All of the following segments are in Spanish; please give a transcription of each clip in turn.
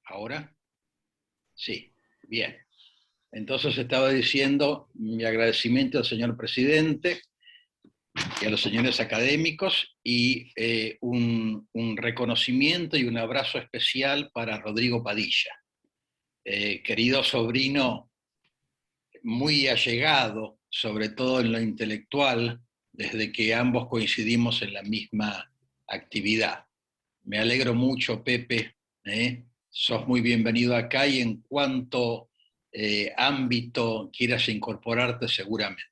¿Ahora? Sí, bien. Entonces estaba diciendo mi agradecimiento al señor presidente y a los señores académicos y un reconocimiento y un abrazo especial para Rodrigo Padilla, querido sobrino muy allegado, sobre todo en lo intelectual, desde que ambos coincidimos en la misma actividad. Me alegro mucho, Pepe, sos muy bienvenido acá y en cuanto ámbito quieras incorporarte seguramente.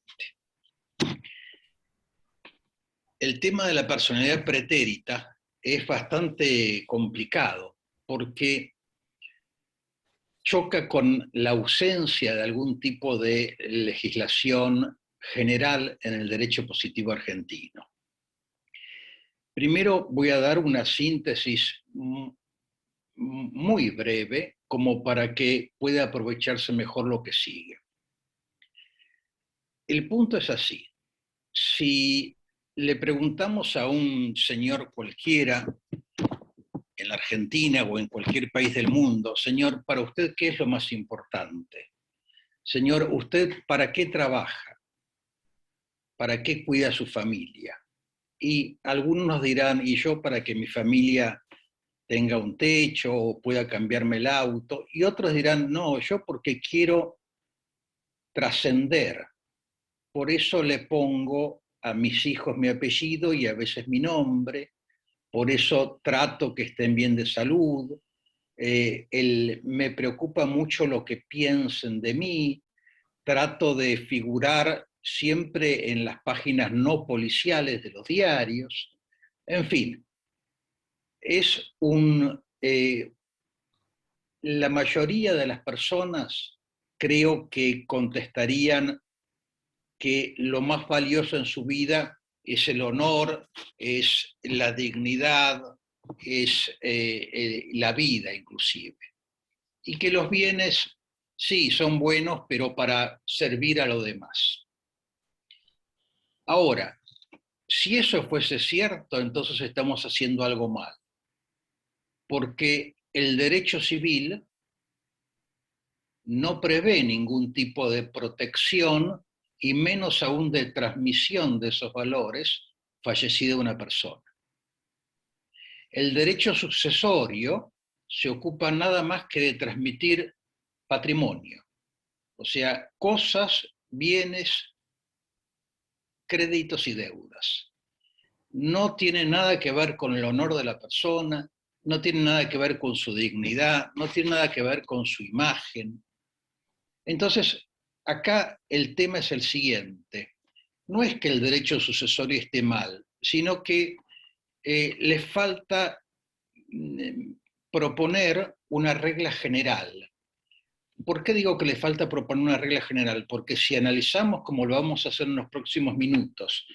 El tema de la personalidad pretérita es bastante complicado porque choca con la ausencia de algún tipo de legislación general en el derecho positivo argentino. Primero voy a dar una síntesis muy breve como para que pueda aprovecharse mejor lo que sigue. El punto es así. Si le preguntamos a un señor cualquiera en la Argentina o en cualquier país del mundo, señor, para usted, ¿qué es lo más importante? Señor, ¿usted para qué trabaja? ¿Para qué cuida a su familia? Y algunos nos dirán, y yo para que mi familia tenga un techo o pueda cambiarme el auto, y otros dirán, no, yo porque quiero trascender, por eso le pongo a mis hijos mi apellido y a veces mi nombre, por eso trato que estén bien de salud, me preocupa mucho lo que piensen de mí, trato de figurar siempre en las páginas no policiales de los diarios, en fin, es la mayoría de las personas creo que contestarían que lo más valioso en su vida es el honor, es la dignidad, es la vida inclusive. Y que los bienes, sí, son buenos, pero para servir a los demás. Ahora, si eso fuese cierto, entonces estamos haciendo algo mal, porque el derecho civil no prevé ningún tipo de protección y menos aún de transmisión de esos valores fallecida una persona. El derecho sucesorio se ocupa nada más que de transmitir patrimonio, o sea, cosas, bienes, créditos y deudas. No tiene nada que ver con el honor de la persona, no tiene nada que ver con su dignidad, no tiene nada que ver con su imagen. Entonces, acá el tema es el siguiente. No es que el derecho sucesorio esté mal, sino que le falta proponer una regla general. ¿Por qué digo que le falta proponer una regla general? Porque si analizamos, como lo vamos a hacer en los próximos minutos,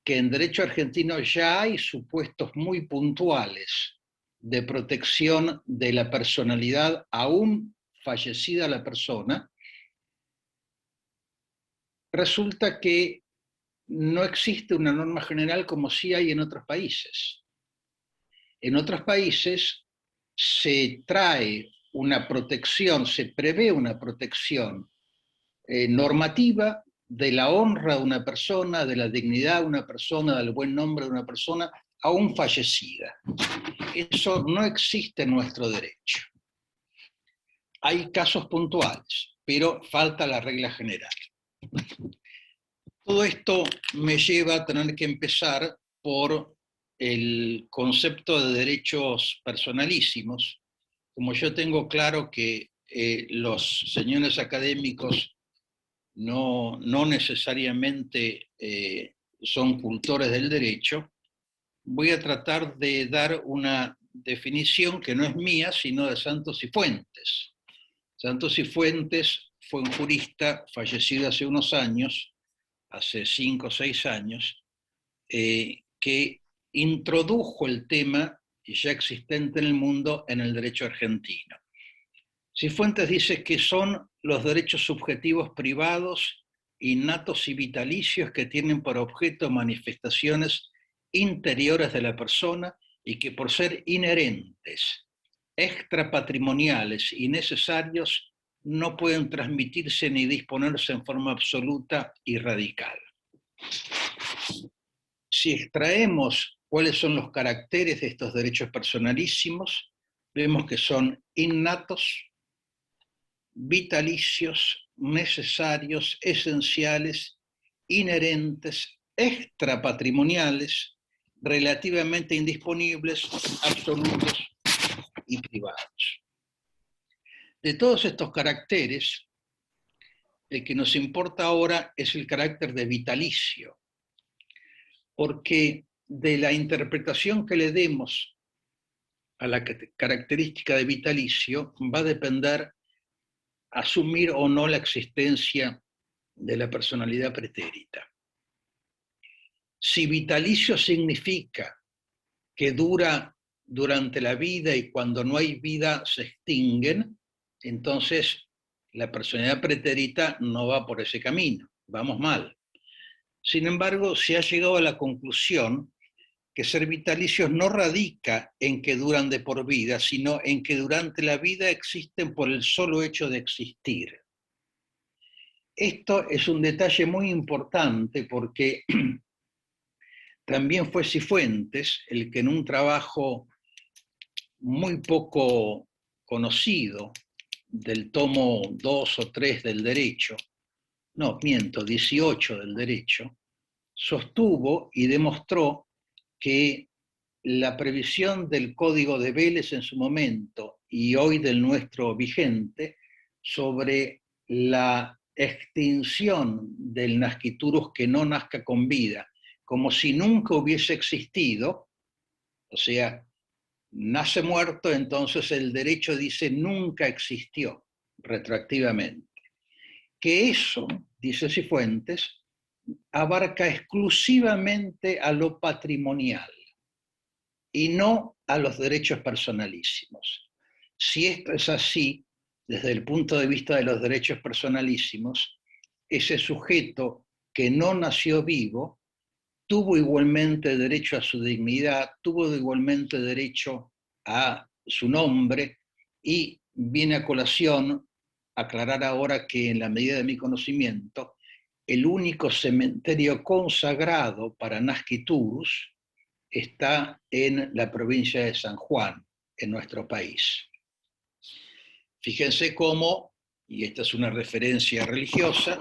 que en derecho argentino ya hay supuestos muy puntuales de protección de la personalidad aún fallecida la persona, resulta que no existe una norma general como sí hay en otros países. En otros países se trae una protección, se prevé una protección normativa de la honra de una persona, de la dignidad de una persona, del buen nombre de una persona, aún fallecida. Eso no existe en nuestro derecho. Hay casos puntuales, pero falta la regla general. Todo esto me lleva a tener que empezar por el concepto de derechos personalísimos. Como yo tengo claro que los señores académicos no necesariamente son cultores del derecho, voy a tratar de dar una definición que no es mía, sino de Santos y Fuentes. Santos y Fuentes fue un jurista fallecido hace unos años, hace 5 o 6 años, que introdujo el tema ya existente en el mundo en el derecho argentino. Cifuentes dice que son los derechos subjetivos privados, innatos y vitalicios que tienen por objeto manifestaciones interiores de la persona y que por ser inherentes extrapatrimoniales y necesarios no pueden transmitirse ni disponerse en forma absoluta y radical. Si extraemos cuáles son los caracteres de estos derechos personalísimos, vemos que son innatos, vitalicios, necesarios, esenciales, inherentes, extrapatrimoniales, relativamente indisponibles, absolutos y privados. De todos estos caracteres, el que nos importa ahora es el carácter de vitalicio, porque de la interpretación que le demos a la característica de vitalicio va a depender asumir o no la existencia de la personalidad pretérita. Si vitalicio significa que dura durante la vida y cuando no hay vida se extinguen, entonces la personalidad pretérita no va por ese camino, vamos mal. Sin embargo, se ha llegado a la conclusión que ser vitalicios no radica en que duran de por vida, sino en que durante la vida existen por el solo hecho de existir. Esto es un detalle muy importante porque también fue Cifuentes el que en un trabajo muy poco conocido del tomo 2 o 3 del derecho, 18 del derecho, sostuvo y demostró que la previsión del Código de Vélez en su momento y hoy del nuestro vigente sobre la extinción del nasciturus que no nazca con vida, como si nunca hubiese existido, o sea, nace muerto, entonces el derecho dice nunca existió, retroactivamente. Que eso, dice Cifuentes, abarca exclusivamente a lo patrimonial y no a los derechos personalísimos. Si esto es así, desde el punto de vista de los derechos personalísimos, ese sujeto que no nació vivo tuvo igualmente derecho a su dignidad, tuvo igualmente derecho a su nombre, y viene a colación aclarar ahora que en la medida de mi conocimiento, el único cementerio consagrado para nasciturus está en la provincia de San Juan, en nuestro país. Fíjense cómo, y esta es una referencia religiosa,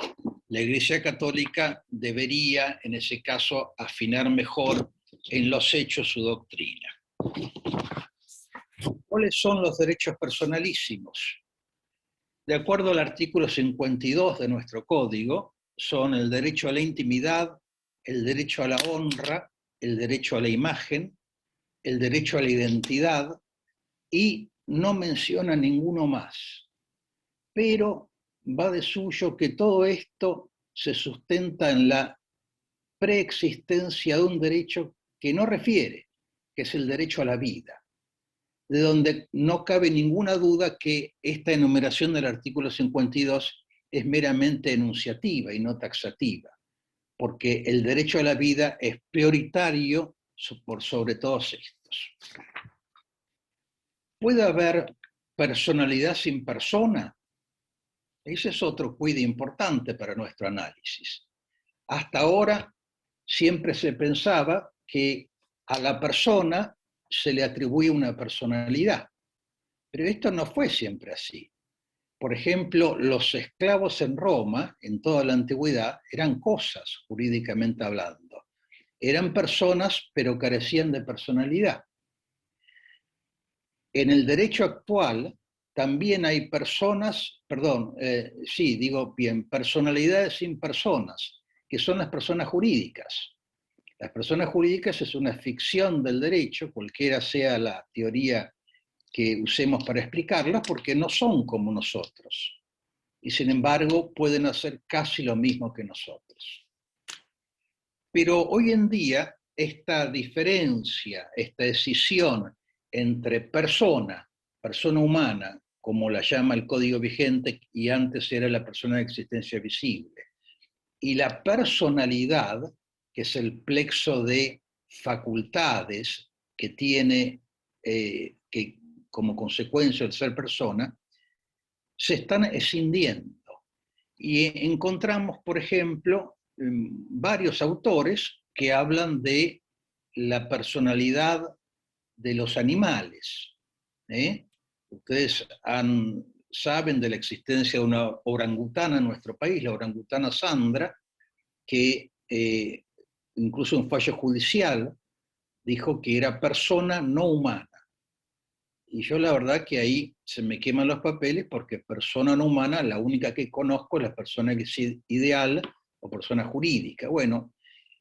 la Iglesia Católica debería, en ese caso, afinar mejor en los hechos su doctrina. ¿Cuáles son los derechos personalísimos? De acuerdo al artículo 52 de nuestro Código, son el derecho a la intimidad, el derecho a la honra, el derecho a la imagen, el derecho a la identidad, y no menciona ninguno más. Pero va de suyo que todo esto se sustenta en la preexistencia de un derecho que no refiere, que es el derecho a la vida, de donde no cabe ninguna duda que esta enumeración del artículo 52 es meramente enunciativa y no taxativa, porque el derecho a la vida es prioritario por sobre todos estos. ¿Puede haber personalidad sin persona? Ese es otro quid importante para nuestro análisis. Hasta ahora siempre se pensaba que a la persona se le atribuye una personalidad, pero esto no fue siempre así. Por ejemplo, los esclavos en Roma, en toda la antigüedad, eran cosas, jurídicamente hablando. Eran personas, pero carecían de personalidad. En el derecho actual también hay personas, personalidades sin personas, que son las personas jurídicas. Las personas jurídicas es una ficción del derecho, cualquiera sea la teoría que usemos para explicarlas, porque no son como nosotros. Y sin embargo pueden hacer casi lo mismo que nosotros. Pero hoy en día esta diferencia, esta decisión entre persona humana, como la llama el código vigente, y antes era la persona de existencia visible, y la personalidad, que es el plexo de facultades que tiene, que como consecuencia del ser persona, se están escindiendo. Y encontramos, por ejemplo, varios autores que hablan de la personalidad de los animales. Ustedes saben de la existencia de una orangutana en nuestro país, la orangutana Sandra, que incluso un fallo judicial dijo que era persona no humana. Y yo la verdad que ahí se me queman los papeles porque persona no humana, la única que conozco es la persona que es ideal o persona jurídica. Bueno,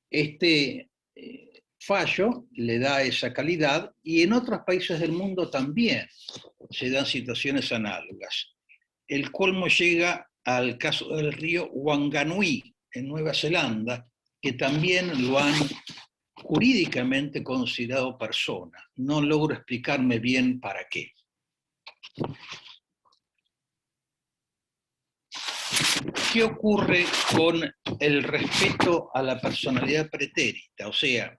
este fallo le da esa calidad y en otros países del mundo también se dan situaciones análogas. El colmo llega al caso del río Wanganui, en Nueva Zelanda, que también lo han jurídicamente considerado persona. No logro explicarme bien para qué. ¿Qué ocurre con el respeto a la personalidad pretérita? O sea,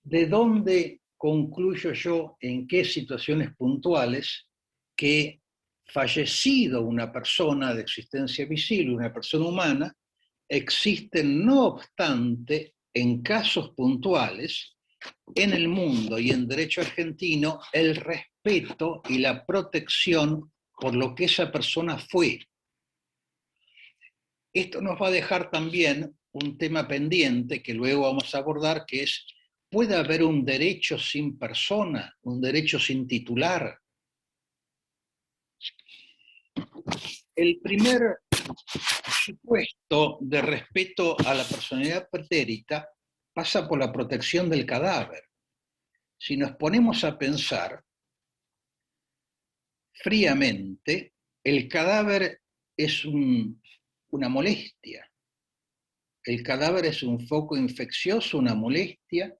¿de dónde concluyo yo en qué situaciones puntuales que fallecido una persona de existencia visible, una persona humana, existen no obstante en casos puntuales en el mundo y en derecho argentino el respeto y la protección por lo que esa persona fue? Esto nos va a dejar también un tema pendiente que luego vamos a abordar, que es, ¿puede haber un derecho sin persona, un derecho sin titular? El primer supuesto de respeto a la personalidad pretérita pasa por la protección del cadáver. Si nos ponemos a pensar fríamente, el cadáver es una molestia. El cadáver es un foco infeccioso, una molestia.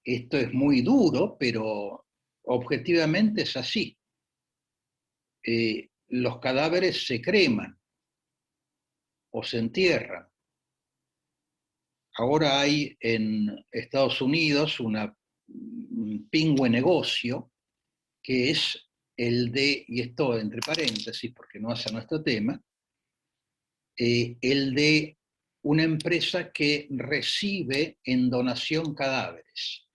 Esto es muy duro, pero objetivamente es así. Los cadáveres se creman o se entierran. Ahora hay en Estados Unidos un pingüe negocio que es el de, y esto entre paréntesis porque no hace nuestro tema, el de una empresa que recibe en donación cadáveres.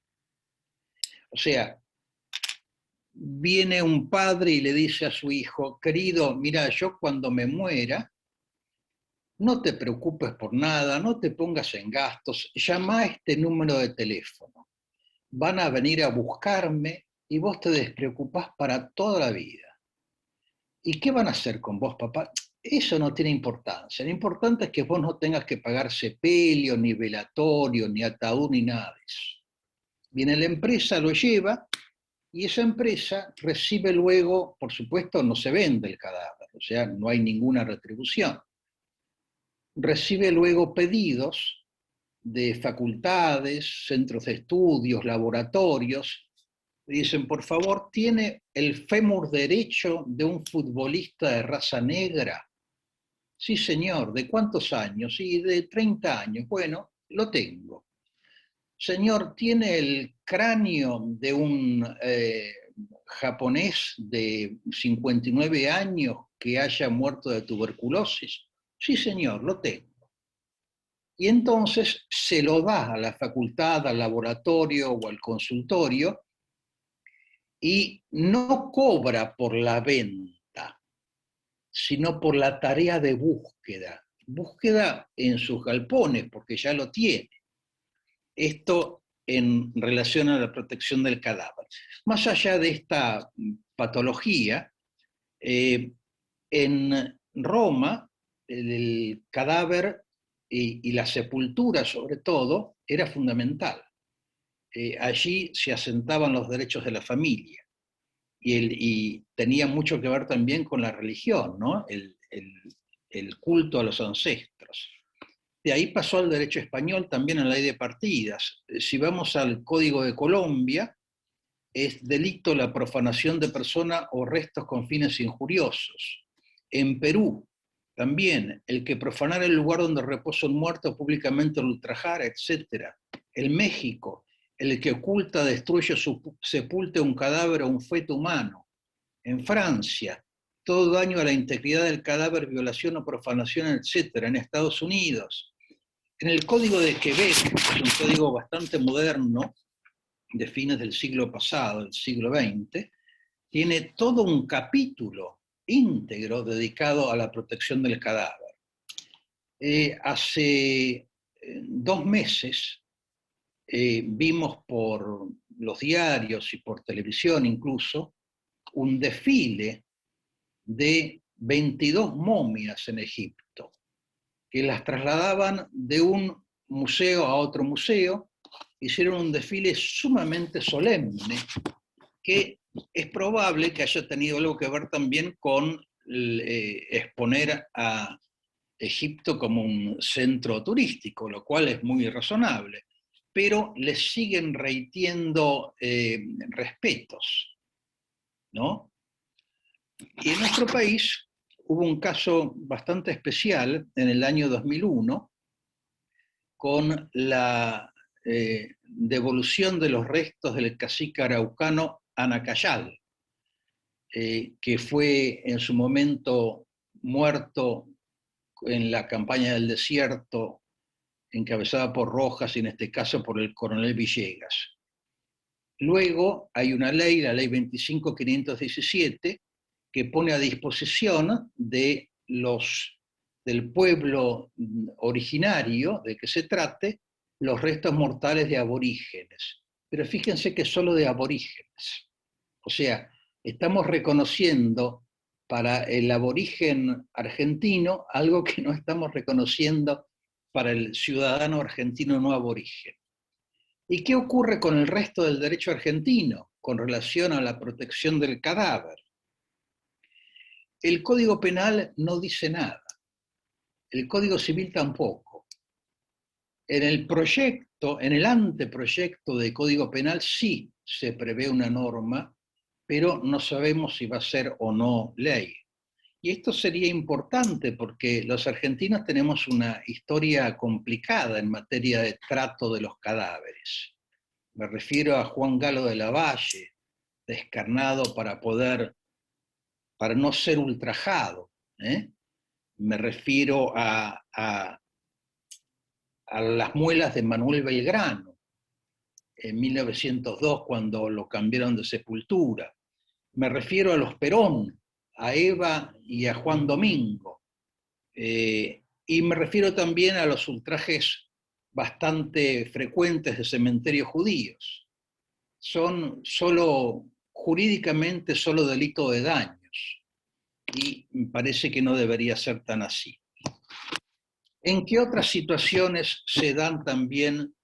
O sea, viene un padre y le dice a su hijo, querido, mira, yo cuando me muera, no te preocupes por nada, no te pongas en gastos, llama a este número de teléfono. Van a venir a buscarme y vos te despreocupás para toda la vida. ¿Y qué van a hacer con vos, papá? Eso no tiene importancia. Lo importante es que vos no tengas que pagar sepelio, ni velatorio, ni ataúd, ni nada de eso. Viene la empresa, lo lleva, y esa empresa recibe luego, por supuesto, no se vende el cadáver, o sea, no hay ninguna retribución. Recibe luego pedidos de facultades, centros de estudios, laboratorios. Dicen, por favor, ¿tiene el fémur derecho de un futbolista de raza negra? Sí, señor. ¿De cuántos años? Sí, de 30 años. Bueno, lo tengo. Señor, ¿tiene el cráneo de un japonés de 59 años que haya muerto de tuberculosis? Sí, señor, lo tengo. Y entonces se lo da a la facultad, al laboratorio o al consultorio y no cobra por la venta, sino por la tarea de búsqueda. Búsqueda en sus galpones, porque ya lo tiene. Esto en relación a la protección del cadáver. Más allá de esta patología, en Roma el cadáver y la sepultura sobre todo era fundamental. Allí se asentaban los derechos de la familia y tenía mucho que ver también con la religión, ¿no? El culto a los ancestros. De ahí pasó al derecho español también en la ley de partidas. Si vamos al Código de Colombia, es delito la profanación de persona o restos con fines injuriosos. En Perú, también, el que profanara el lugar donde reposa un muerto públicamente lo ultrajara, etc. En México, el que oculta, destruye, sepulta un cadáver o un feto humano. En Francia, todo daño a la integridad del cadáver, violación o profanación, etc. En Estados Unidos, en el Código de Quebec, que es un código bastante moderno, de fines del siglo pasado, del siglo XX, tiene todo un capítulo íntegro dedicado a la protección del cadáver. Hace 2 meses vimos por los diarios y por televisión incluso un desfile de 22 momias en Egipto, que las trasladaban de un museo a otro museo. Hicieron un desfile sumamente solemne, que es probable que haya tenido algo que ver también con exponer a Egipto como un centro turístico, lo cual es muy razonable, pero les siguen reitiendo respetos, ¿no? Y en nuestro país hubo un caso bastante especial en el año 2001 con la devolución de los restos del cacique araucano Anacayal, que fue en su momento muerto en la campaña del desierto, encabezada por Rojas y en este caso por el coronel Villegas. Luego hay una ley, la ley 25.517, que pone a disposición de del pueblo originario de que se trate los restos mortales de aborígenes. Pero fíjense que solo de aborígenes. O sea, estamos reconociendo para el aborigen argentino algo que no estamos reconociendo para el ciudadano argentino no aborigen. ¿Y qué ocurre con el resto del derecho argentino con relación a la protección del cadáver? El Código Penal no dice nada, el Código Civil tampoco. En el proyecto, en el anteproyecto de Código Penal sí se prevé una norma, pero no sabemos si va a ser o no ley. Y esto sería importante porque los argentinos tenemos una historia complicada en materia de trato de los cadáveres. Me refiero a Juan Galo de la Valle, descarnado para no ser ultrajado. Me refiero a las muelas de Manuel Belgrano, en 1902, cuando lo cambiaron de sepultura. Me refiero a los Perón, a Eva y a Juan Domingo. Y me refiero también a los ultrajes bastante frecuentes de cementerios judíos. Son jurídicamente solo delito de daños, y me parece que no debería ser tan así. ¿En qué otras situaciones se dan también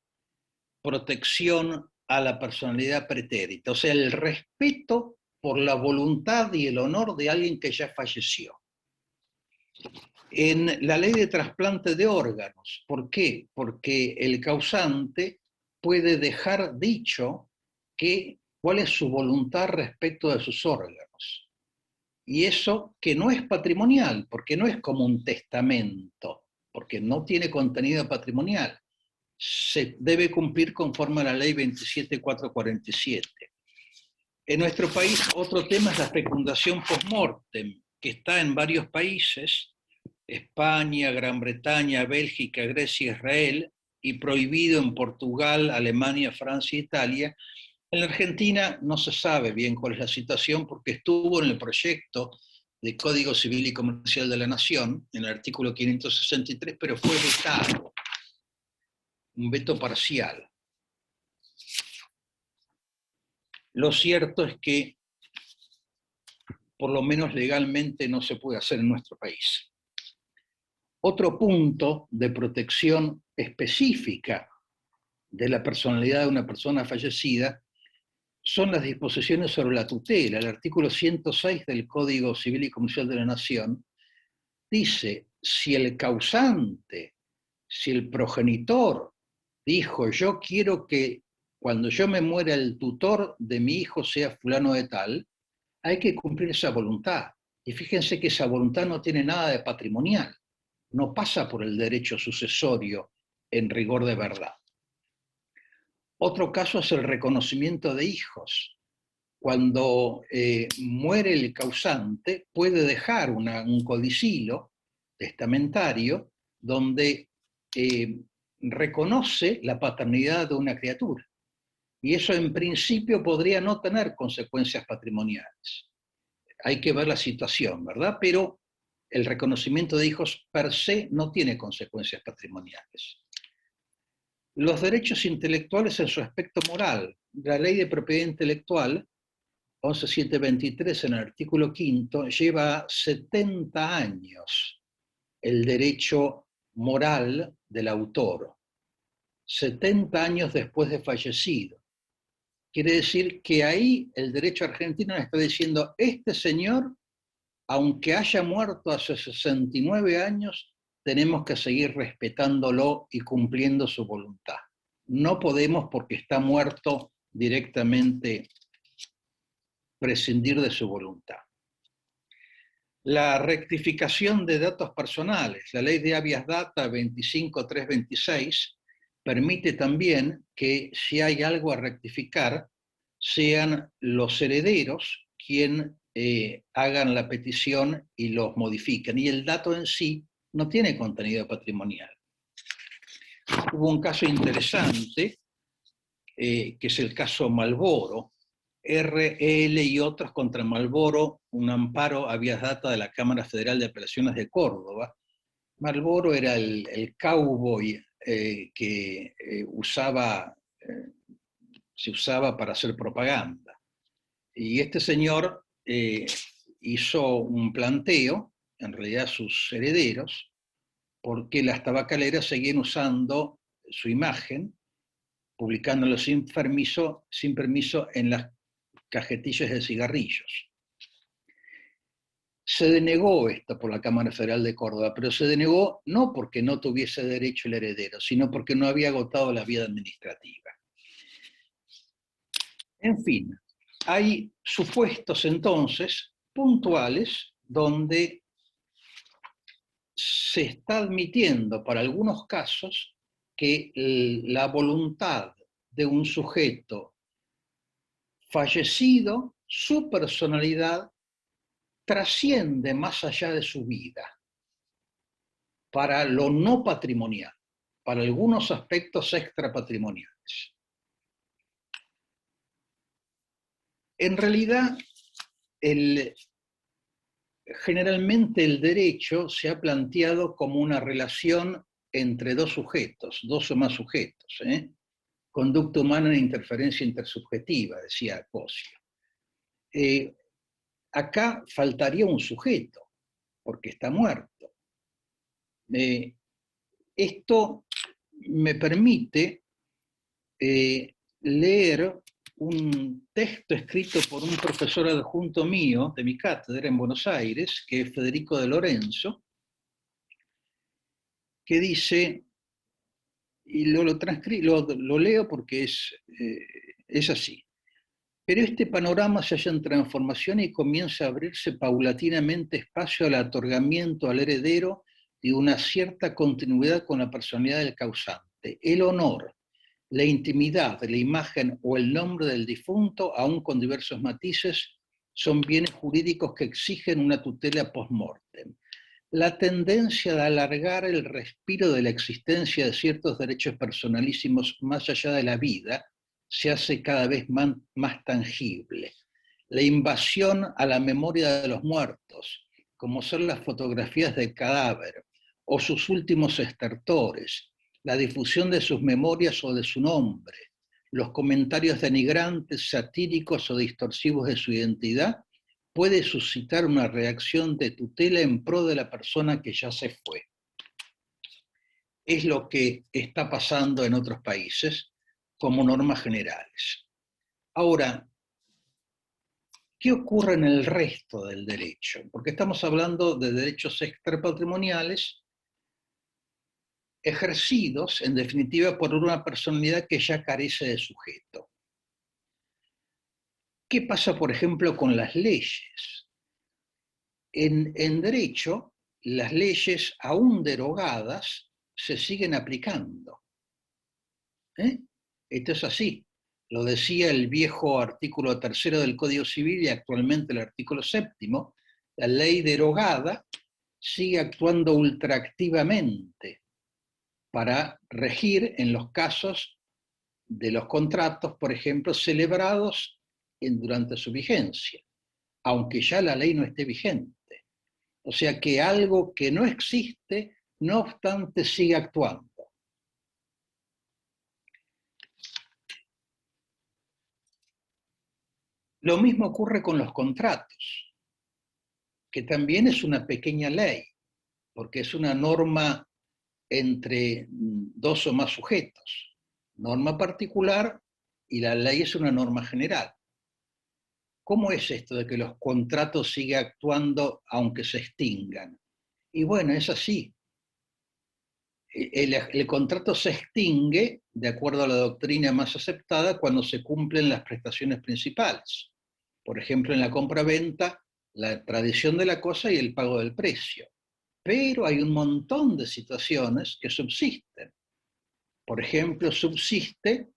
protección a la personalidad pretérita? O sea, el respeto por la voluntad y el honor de alguien que ya falleció. En la ley de trasplante de órganos. ¿Por qué? Porque el causante puede dejar dicho cuál es su voluntad respecto de sus órganos. Y eso que no es patrimonial, porque no es como un testamento, porque no tiene contenido patrimonial. Se debe cumplir conforme a la ley 27.447. En nuestro país, otro tema es la fecundación post-mortem, que está en varios países, España, Gran Bretaña, Bélgica, Grecia, Israel, y prohibido en Portugal, Alemania, Francia e Italia. En la Argentina no se sabe bien cuál es la situación porque estuvo en el proyecto de Código Civil y Comercial de la Nación, en el artículo 563, pero fue vetado, un veto parcial. Lo cierto es que, por lo menos legalmente, no se puede hacer en nuestro país. Otro punto de protección específica de la personalidad de una persona fallecida son las disposiciones sobre la tutela. El artículo 106 del Código Civil y Comercial de la Nación dice, si el causante, si el progenitor dijo, yo quiero que cuando yo me muera el tutor de mi hijo sea fulano de tal, hay que cumplir esa voluntad. Y fíjense que esa voluntad no tiene nada de patrimonial, no pasa por el derecho sucesorio en rigor de verdad. Otro caso es el reconocimiento de hijos. Cuando muere el causante, puede dejar un codicilo testamentario donde reconoce la paternidad de una criatura. Y eso en principio podría no tener consecuencias patrimoniales. Hay que ver la situación, ¿verdad? Pero el reconocimiento de hijos per se no tiene consecuencias patrimoniales. Los derechos intelectuales en su aspecto moral. La Ley de Propiedad Intelectual, 11723, en el artículo 5, lleva 70 años el derecho moral del autor, 70 años después de fallecido. Quiere decir que ahí el derecho argentino está diciendo, este señor, aunque haya muerto hace 69 años, tenemos que seguir respetándolo y cumpliendo su voluntad. No podemos, porque está muerto, directamente prescindir de su voluntad. La rectificación de datos personales. La ley de habeas data 25326 permite también que si hay algo a rectificar, sean los herederos quienes hagan la petición y los modifiquen. Y el dato en sí no tiene contenido patrimonial. Hubo un caso interesante, que es el caso Malboro, RL y otros contra Malboro, un amparo habeas data de la Cámara Federal de Apelaciones de Córdoba. Malboro era el cowboy que se usaba para hacer propaganda. Y este señor hizo un planteo, en realidad sus herederos, porque las tabacaleras seguían usando su imagen, publicándolo sin permiso en las cajetillas de cigarrillos. Se denegó esto por la Cámara Federal de Córdoba, pero se denegó no porque no tuviese derecho el heredero, sino porque no había agotado la vía administrativa. En fin, hay supuestos entonces puntuales donde se está admitiendo para algunos casos que la voluntad de un sujeto fallecido, su personalidad trasciende más allá de su vida para lo no patrimonial, para algunos aspectos extrapatrimoniales. En realidad, generalmente el derecho se ha planteado como una relación entre dos sujetos, dos o más sujetos. Conducta humana en interferencia intersubjetiva, decía Cosio. Acá faltaría un sujeto, porque está muerto. Esto me permite leer un texto escrito por un profesor adjunto mío de mi cátedra en Buenos Aires, que es Federico de Lorenzo, que dice, y lo leo porque es así: pero este panorama se halla en transformación y comienza a abrirse paulatinamente espacio al otorgamiento al heredero de una cierta continuidad con la personalidad del causante. El honor, la intimidad, la imagen o el nombre del difunto, aun con diversos matices, son bienes jurídicos que exigen una tutela post-mortem. La tendencia de alargar el respiro de la existencia de ciertos derechos personalísimos más allá de la vida se hace cada vez más tangible. La invasión a la memoria de los muertos, como son las fotografías del cadáver o sus últimos estertores, la difusión de sus memorias o de su nombre, los comentarios denigrantes, satíricos o distorsivos de su identidad, puede suscitar una reacción de tutela en pro de la persona que ya se fue. Es lo que está pasando en otros países como normas generales. Ahora, ¿qué ocurre en el resto del derecho? Porque estamos hablando de derechos extrapatrimoniales ejercidos, en definitiva, por una personalidad que ya carece de sujeto. ¿Qué pasa, por ejemplo, con las leyes? En derecho, las leyes, aún derogadas, se siguen aplicando. Esto es así. Lo decía el viejo artículo 3 del Código Civil y actualmente el artículo 7. La ley derogada sigue actuando ultraactivamente para regir en los casos de los contratos, por ejemplo, celebrados durante su vigencia, aunque ya la ley no esté vigente. O sea que algo que no existe, no obstante, sigue actuando. Lo mismo ocurre con los contratos, que también es una pequeña ley, porque es una norma entre dos o más sujetos. Norma particular y la ley es una norma general. ¿Cómo es esto de que los contratos siguen actuando aunque se extingan? Y bueno, es así. El contrato se extingue, de acuerdo a la doctrina más aceptada, cuando se cumplen las prestaciones principales. Por ejemplo, en la compra-venta, la tradición de la cosa y el pago del precio. Pero hay un montón de situaciones que subsisten. Por ejemplo, subsiste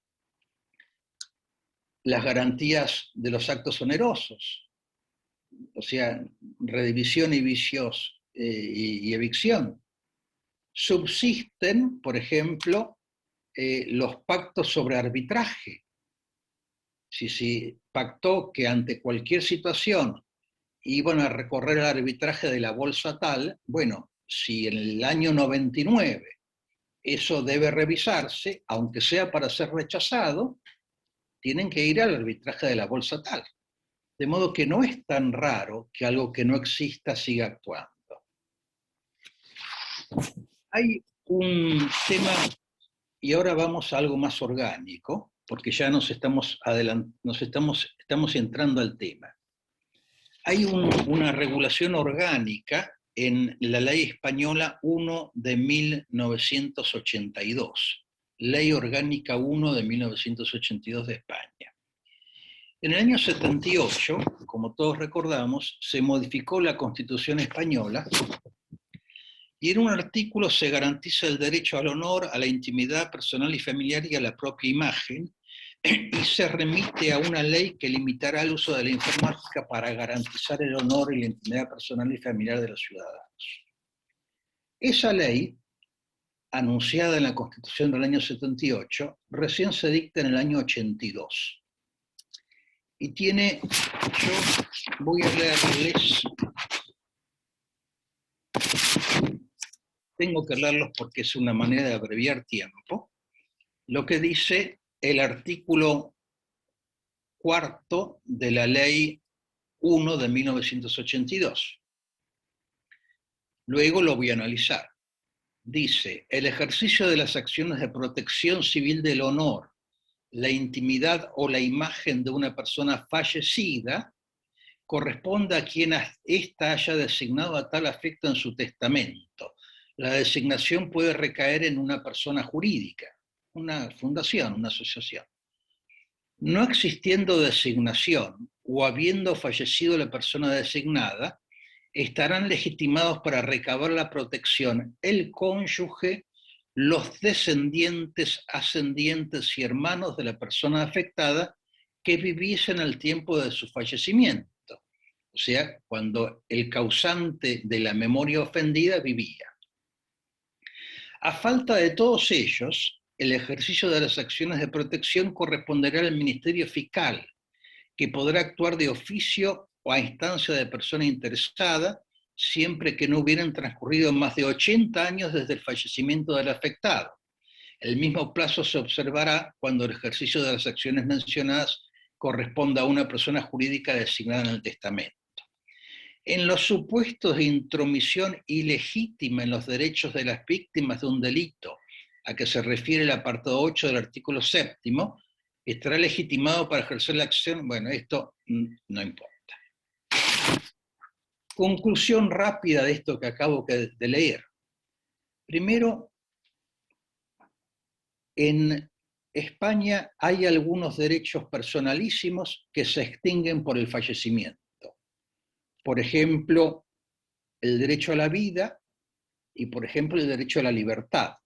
las garantías de los actos onerosos, o sea, redivisión y vicios y evicción. Subsisten, por ejemplo, los pactos sobre arbitraje. Si se pactó que ante cualquier situación iban a recorrer el arbitraje de la bolsa tal, bueno, si en el año 99 eso debe revisarse, aunque sea para ser rechazado, tienen que ir al arbitraje de la bolsa tal. De modo que no es tan raro que algo que no exista siga actuando. Hay un tema, y ahora vamos a algo más orgánico, porque ya estamos entrando al tema. Hay una regulación orgánica en la Ley Española 1 de 1982, Ley Orgánica 1 de 1982 de España. En el año 78, como todos recordamos, se modificó la Constitución española y en un artículo se garantiza el derecho al honor, a la intimidad personal y familiar y a la propia imagen, y se remite a una ley que limitará el uso de la informática para garantizar el honor y la intimidad personal y familiar de los ciudadanos. Esa ley, anunciada en la Constitución del año 78, recién se dicta en el año 82. Y tiene, yo voy a leerles, tengo que leerlos porque es una manera de abreviar tiempo, lo que dice el artículo 4 de la Ley 1 de 1982. Luego lo voy a analizar. Dice, el ejercicio de las acciones de protección civil del honor, la intimidad o la imagen de una persona fallecida corresponde a quien ésta haya designado a tal afecto en su testamento. La designación puede recaer en una persona jurídica, una fundación, una asociación. No existiendo designación o habiendo fallecido la persona designada, estarán legitimados para recabar la protección el cónyuge, los descendientes, ascendientes y hermanos de la persona afectada que viviesen al tiempo de su fallecimiento. O sea, cuando el causante de la memoria ofendida vivía. A falta de todos ellos, el ejercicio de las acciones de protección corresponderá al Ministerio Fiscal, que podrá actuar de oficio o a instancia de persona interesada, siempre que no hubieran transcurrido más de 80 años desde el fallecimiento del afectado. El mismo plazo se observará cuando el ejercicio de las acciones mencionadas corresponda a una persona jurídica designada en el testamento. En los supuestos de intromisión ilegítima en los derechos de las víctimas de un delito, a que se refiere el apartado 8 del artículo 7, estará legitimado para ejercer la acción. Bueno, esto no importa. Conclusión rápida de esto que acabo de leer. Primero, en España hay algunos derechos personalísimos que se extinguen por el fallecimiento. Por ejemplo, el derecho a la vida y, por ejemplo, el derecho a la libertad.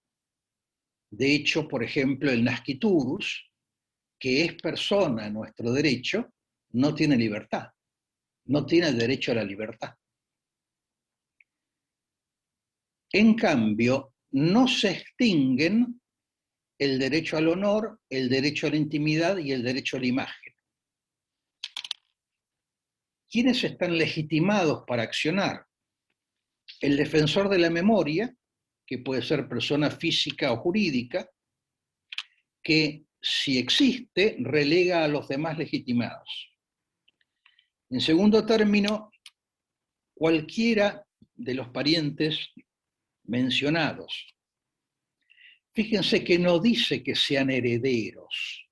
De hecho, por ejemplo, el nasciturus, que es persona en nuestro derecho, no tiene libertad, no tiene derecho a la libertad. En cambio, no se extinguen el derecho al honor, el derecho a la intimidad y el derecho a la imagen. ¿Quiénes están legitimados para accionar? El defensor de la memoria, que puede ser persona física o jurídica, que si existe, relega a los demás legitimados. En segundo término, cualquiera de los parientes mencionados. Fíjense que no dice que sean herederos.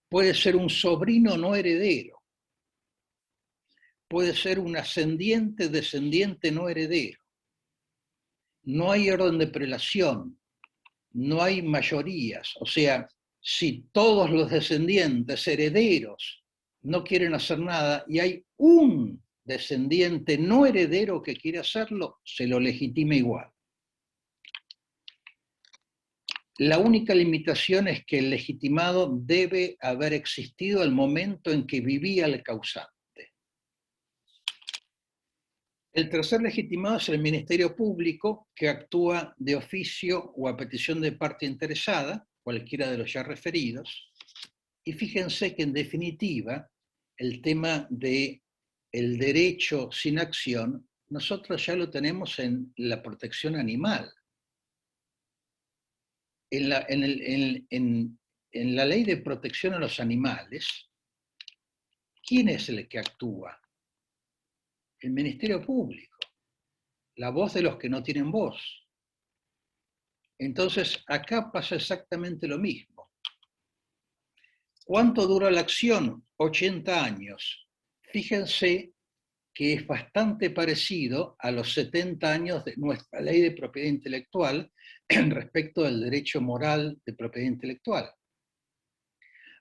Puede ser un sobrino no heredero. Puede ser un ascendiente, descendiente no heredero. No hay orden de prelación, no hay mayorías. O sea, si todos los descendientes herederos no quieren hacer nada y hay un descendiente no heredero que quiere hacerlo, se lo legitima igual. La única limitación es que el legitimado debe haber existido al momento en que vivía el causante. El tercer legitimado es el Ministerio Público, que actúa de oficio o a petición de parte interesada, cualquiera de los ya referidos. Y fíjense que en definitiva, el tema del derecho sin acción, nosotros ya lo tenemos en la protección animal. En la ley de protección a los animales, ¿quién es el que actúa? El Ministerio Público, la voz de los que no tienen voz. Entonces, acá pasa exactamente lo mismo. ¿Cuánto dura la acción? 80 años. Fíjense que es bastante parecido a los 70 años de nuestra ley de propiedad intelectual respecto del derecho moral de propiedad intelectual.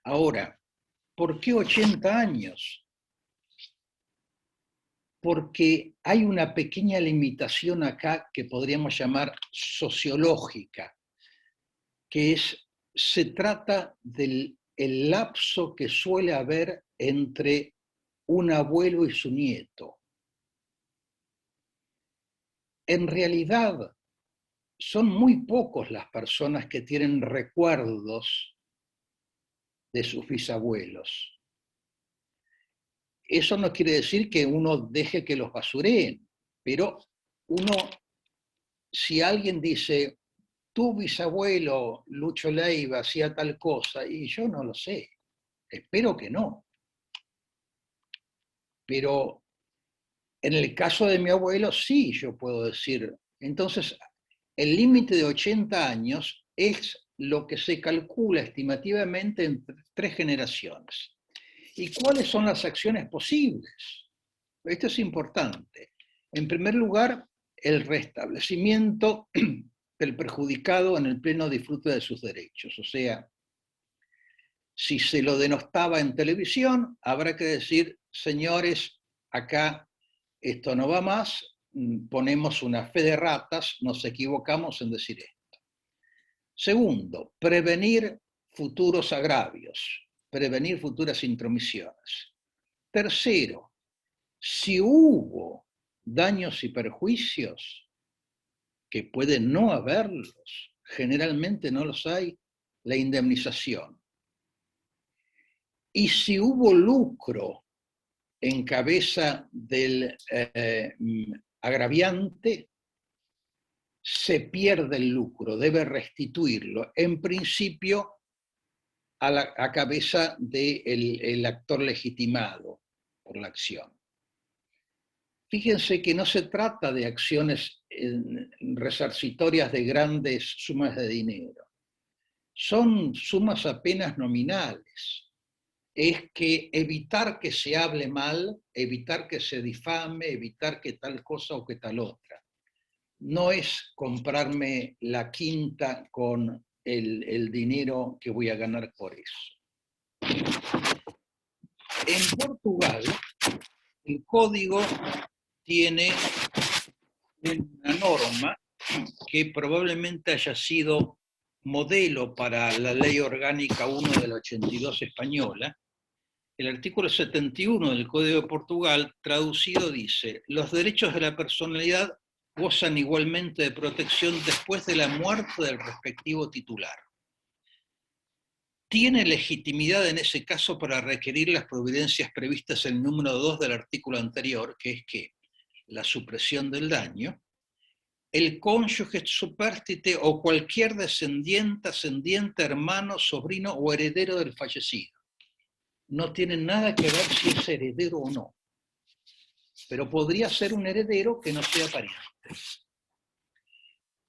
Ahora, ¿por qué 80 años? Porque hay una pequeña limitación acá que podríamos llamar sociológica, que se trata del lapso que suele haber entre un abuelo y su nieto. En realidad, son muy pocos las personas que tienen recuerdos de sus bisabuelos. Eso no quiere decir que uno deje que los basureen, pero si alguien dice, tu bisabuelo Lucho Leiva hacía tal cosa, y yo no lo sé, espero que no. Pero en el caso de mi abuelo, sí, yo puedo decir. Entonces, el límite de 80 años es lo que se calcula estimativamente en 3 generaciones. ¿Y cuáles son las acciones posibles? Esto es importante. En primer lugar, el restablecimiento del perjudicado en el pleno disfrute de sus derechos. O sea, si se lo denostaba en televisión, habrá que decir, señores, acá esto no va más, ponemos una fe de ratas, nos equivocamos en decir esto. Segundo, prevenir futuros agravios, prevenir futuras intromisiones. Tercero, si hubo daños y perjuicios, que pueden no haberlos, generalmente no los hay, la indemnización. Y si hubo lucro en cabeza del agraviante, se pierde el lucro, debe restituirlo, en principio a cabeza del actor legitimado por la acción. Fíjense que no se trata de acciones resarcitorias de grandes sumas de dinero, son sumas apenas nominales. Es que evitar que se hable mal, evitar que se difame, evitar que tal cosa o que tal otra. No es comprarme la quinta con el dinero que voy a ganar por eso. En Portugal, el código tiene una norma que probablemente haya sido modelo para la Ley Orgánica 1 del 82 española, el artículo 71 del Código de Portugal, traducido, dice: los derechos de la personalidad gozan igualmente de protección después de la muerte del respectivo titular. Tiene legitimidad en ese caso para requerir las providencias previstas en el número 2 del artículo anterior, que es que la supresión del daño, el cónyuge supérstite o cualquier descendiente, ascendiente, hermano, sobrino o heredero del fallecido. No tiene nada que ver si es heredero o no, pero podría ser un heredero que no sea pariente.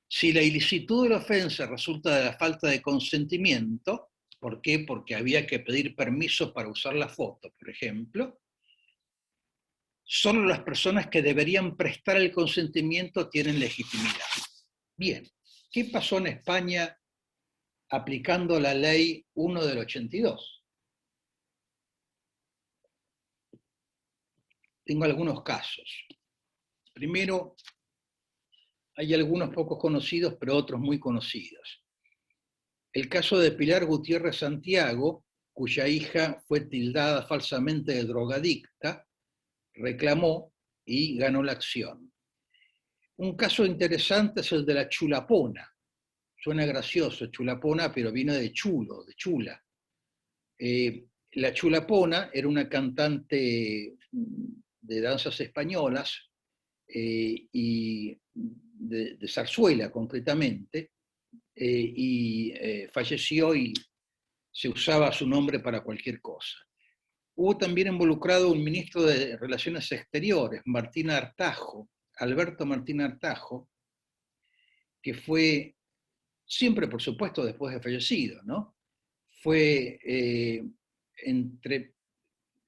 Si la ilicitud de la ofensa resulta de la falta de consentimiento, ¿por qué? Porque había que pedir permiso para usar la foto, por ejemplo, solo las personas que deberían prestar el consentimiento tienen legitimidad. Bien, ¿qué pasó en España aplicando la ley 1 del 82? Tengo algunos casos. Primero, hay algunos pocos conocidos, pero otros muy conocidos. El caso de Pilar Gutiérrez Santiago, cuya hija fue tildada falsamente de drogadicta, reclamó y ganó la acción. Un caso interesante es el de la chulapona. Suena gracioso, chulapona, pero viene de chulo, de chula. La chulapona era una cantante de danzas españolas y de zarzuela concretamente, y falleció y se usaba su nombre para cualquier cosa. Hubo también involucrado un ministro de Relaciones Exteriores, Martín Artajo, Alberto Martín Artajo, que fue, siempre por supuesto después de fallecido, ¿no? Fue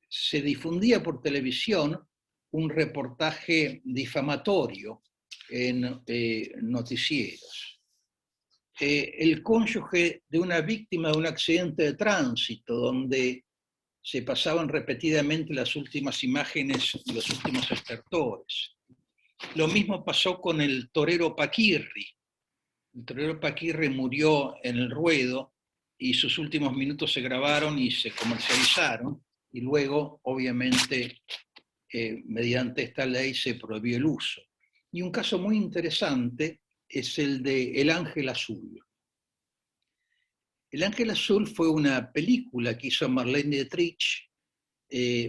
se difundía por televisión un reportaje difamatorio en noticieros. El cónyuge de una víctima de un accidente de tránsito, donde se pasaban repetidamente las últimas imágenes y los últimos estertores. Lo mismo pasó con el torero Paquirri. El torero Paquirri murió en el ruedo y sus últimos minutos se grabaron y se comercializaron, y luego, obviamente, mediante esta ley se prohibió el uso. Y un caso muy interesante es el de El Ángel Azul. El Ángel Azul fue una película que hizo Marlene Dietrich.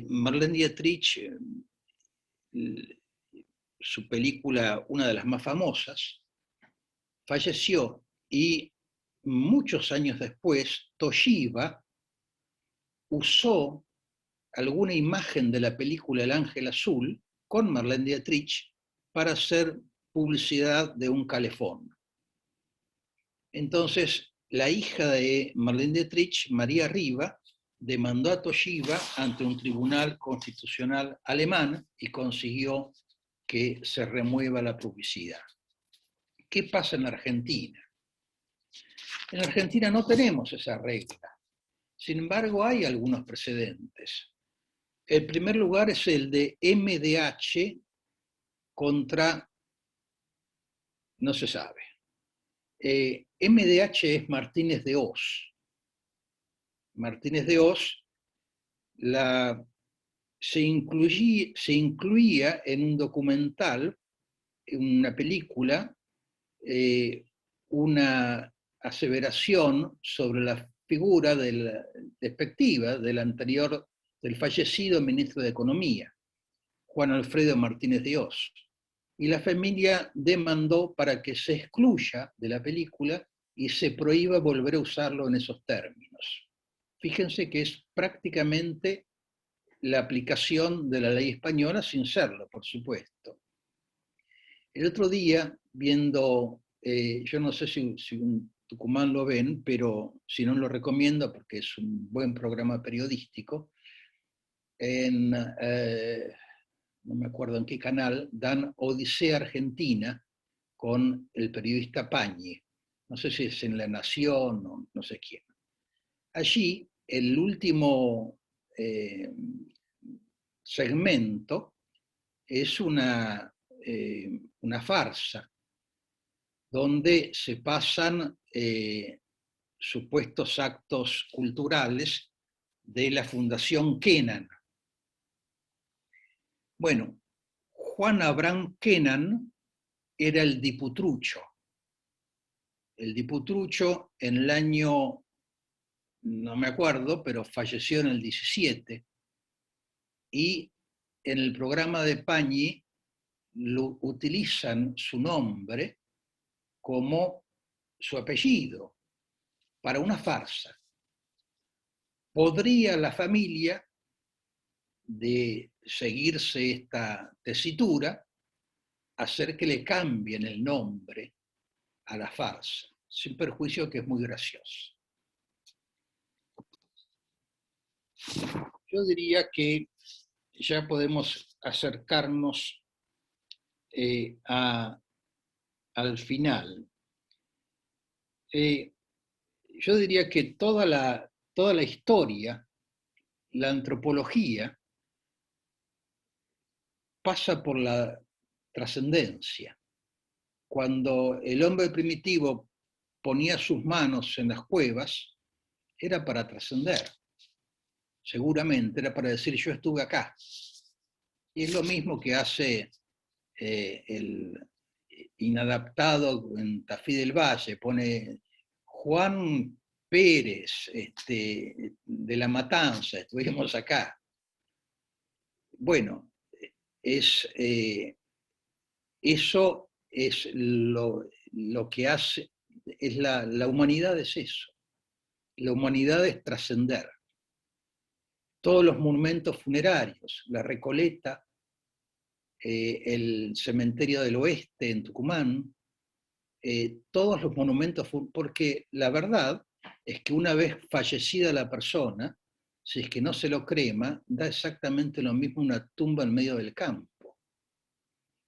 Marlene Dietrich, su película, una de las más famosas, falleció y muchos años después Toshiba usó alguna imagen de la película El Ángel Azul con Marlene Dietrich para hacer publicidad de un calefón. Entonces, la hija de Marlene Dietrich, María Riva, demandó a Toshiba ante un tribunal constitucional alemán y consiguió que se remueva la publicidad. ¿Qué pasa en Argentina? En Argentina no tenemos esa regla. Sin embargo, hay algunos precedentes. El primer lugar es el de MDH contra, no se sabe. MDH es Martínez de Hoz. Martínez de Hoz se incluía en un documental, en una película, una aseveración sobre la figura despectiva del fallecido ministro de Economía, Juan Alfredo Martínez de Hoz. Y la familia demandó para que se excluya de la película y se prohíba volver a usarlo en esos términos. Fíjense que es prácticamente la aplicación de la ley española sin serlo, por supuesto. El otro día, viendo, yo no sé si en Tucumán lo ven, pero si no lo recomiendo porque es un buen programa periodístico, no me acuerdo en qué canal, dan Odisea Argentina con el periodista Pañi. No sé si es en La Nación o no sé quién. Allí, el último segmento es una farsa, donde se pasan supuestos actos culturales de la Fundación Kennan. Bueno, Juan Abraham Kennan era el diputrucho. El diputrucho en el año, no me acuerdo, pero falleció en el 17, y en el programa de Pañi utilizan su nombre como su apellido, para una farsa. ¿Podría la familia, de seguirse esta tesitura, hacer que le cambien el nombre a la farsa, sin perjuicio que es muy gracioso? Yo diría que ya podemos acercarnos al final. Yo diría que toda la historia, la antropología, pasa por la trascendencia. Cuando el hombre primitivo ponía sus manos en las cuevas, era para trascender. Seguramente era para decir, yo estuve acá. Y es lo mismo que hace el inadaptado en Tafí del Valle, pone Juan Pérez, de La Matanza, estuvimos acá. Bueno, eso es lo que hace, la humanidad es eso. La humanidad es trascender. Todos los monumentos funerarios, la Recoleta, el Cementerio del Oeste en Tucumán, todos los monumentos, porque la verdad es que una vez fallecida la persona, si es que no se lo crema, da exactamente lo mismo una tumba en medio del campo.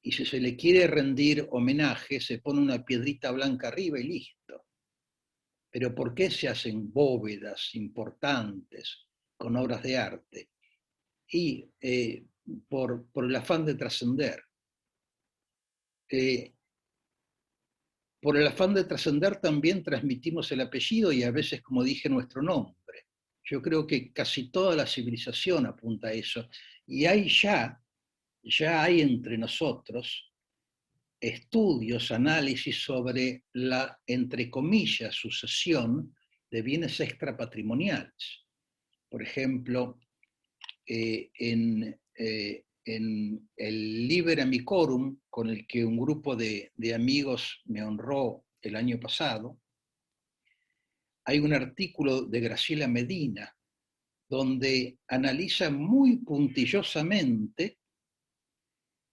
Y si se le quiere rendir homenaje, se pone una piedrita blanca arriba y listo. Pero ¿por qué se hacen bóvedas importantes con obras de arte? Y por el afán de trascender. Por el afán de trascender también transmitimos el apellido y a veces, como dije, nuestro nombre. Yo creo que casi toda la civilización apunta a eso. Y hay ya hay entre nosotros estudios, análisis sobre la, entre comillas, sucesión de bienes extrapatrimoniales. Por ejemplo, en el Liber Amicorum, con el que un grupo de amigos me honró el año pasado, hay un artículo de Graciela Medina donde analiza muy puntillosamente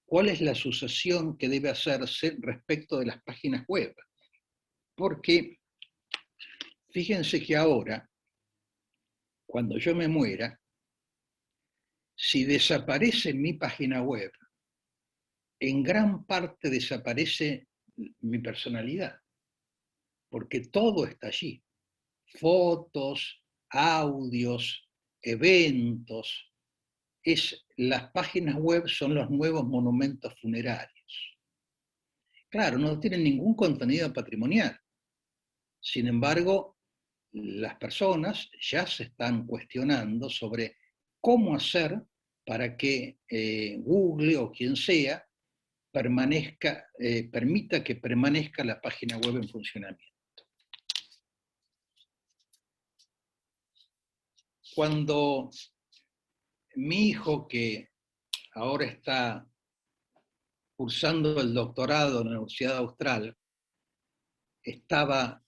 cuál es la sucesión que debe hacerse respecto de las páginas web. Porque fíjense que ahora, cuando yo me muera, si desaparece mi página web, en gran parte desaparece mi personalidad, porque todo está allí. Fotos, audios, eventos. Las páginas web son los nuevos monumentos funerarios. Claro, no tienen ningún contenido patrimonial. Sin embargo, las personas ya se están cuestionando sobre cómo hacer para que Google o quien sea permita que permanezca la página web en funcionamiento. Cuando mi hijo, que ahora está cursando el doctorado en la Universidad Austral, estaba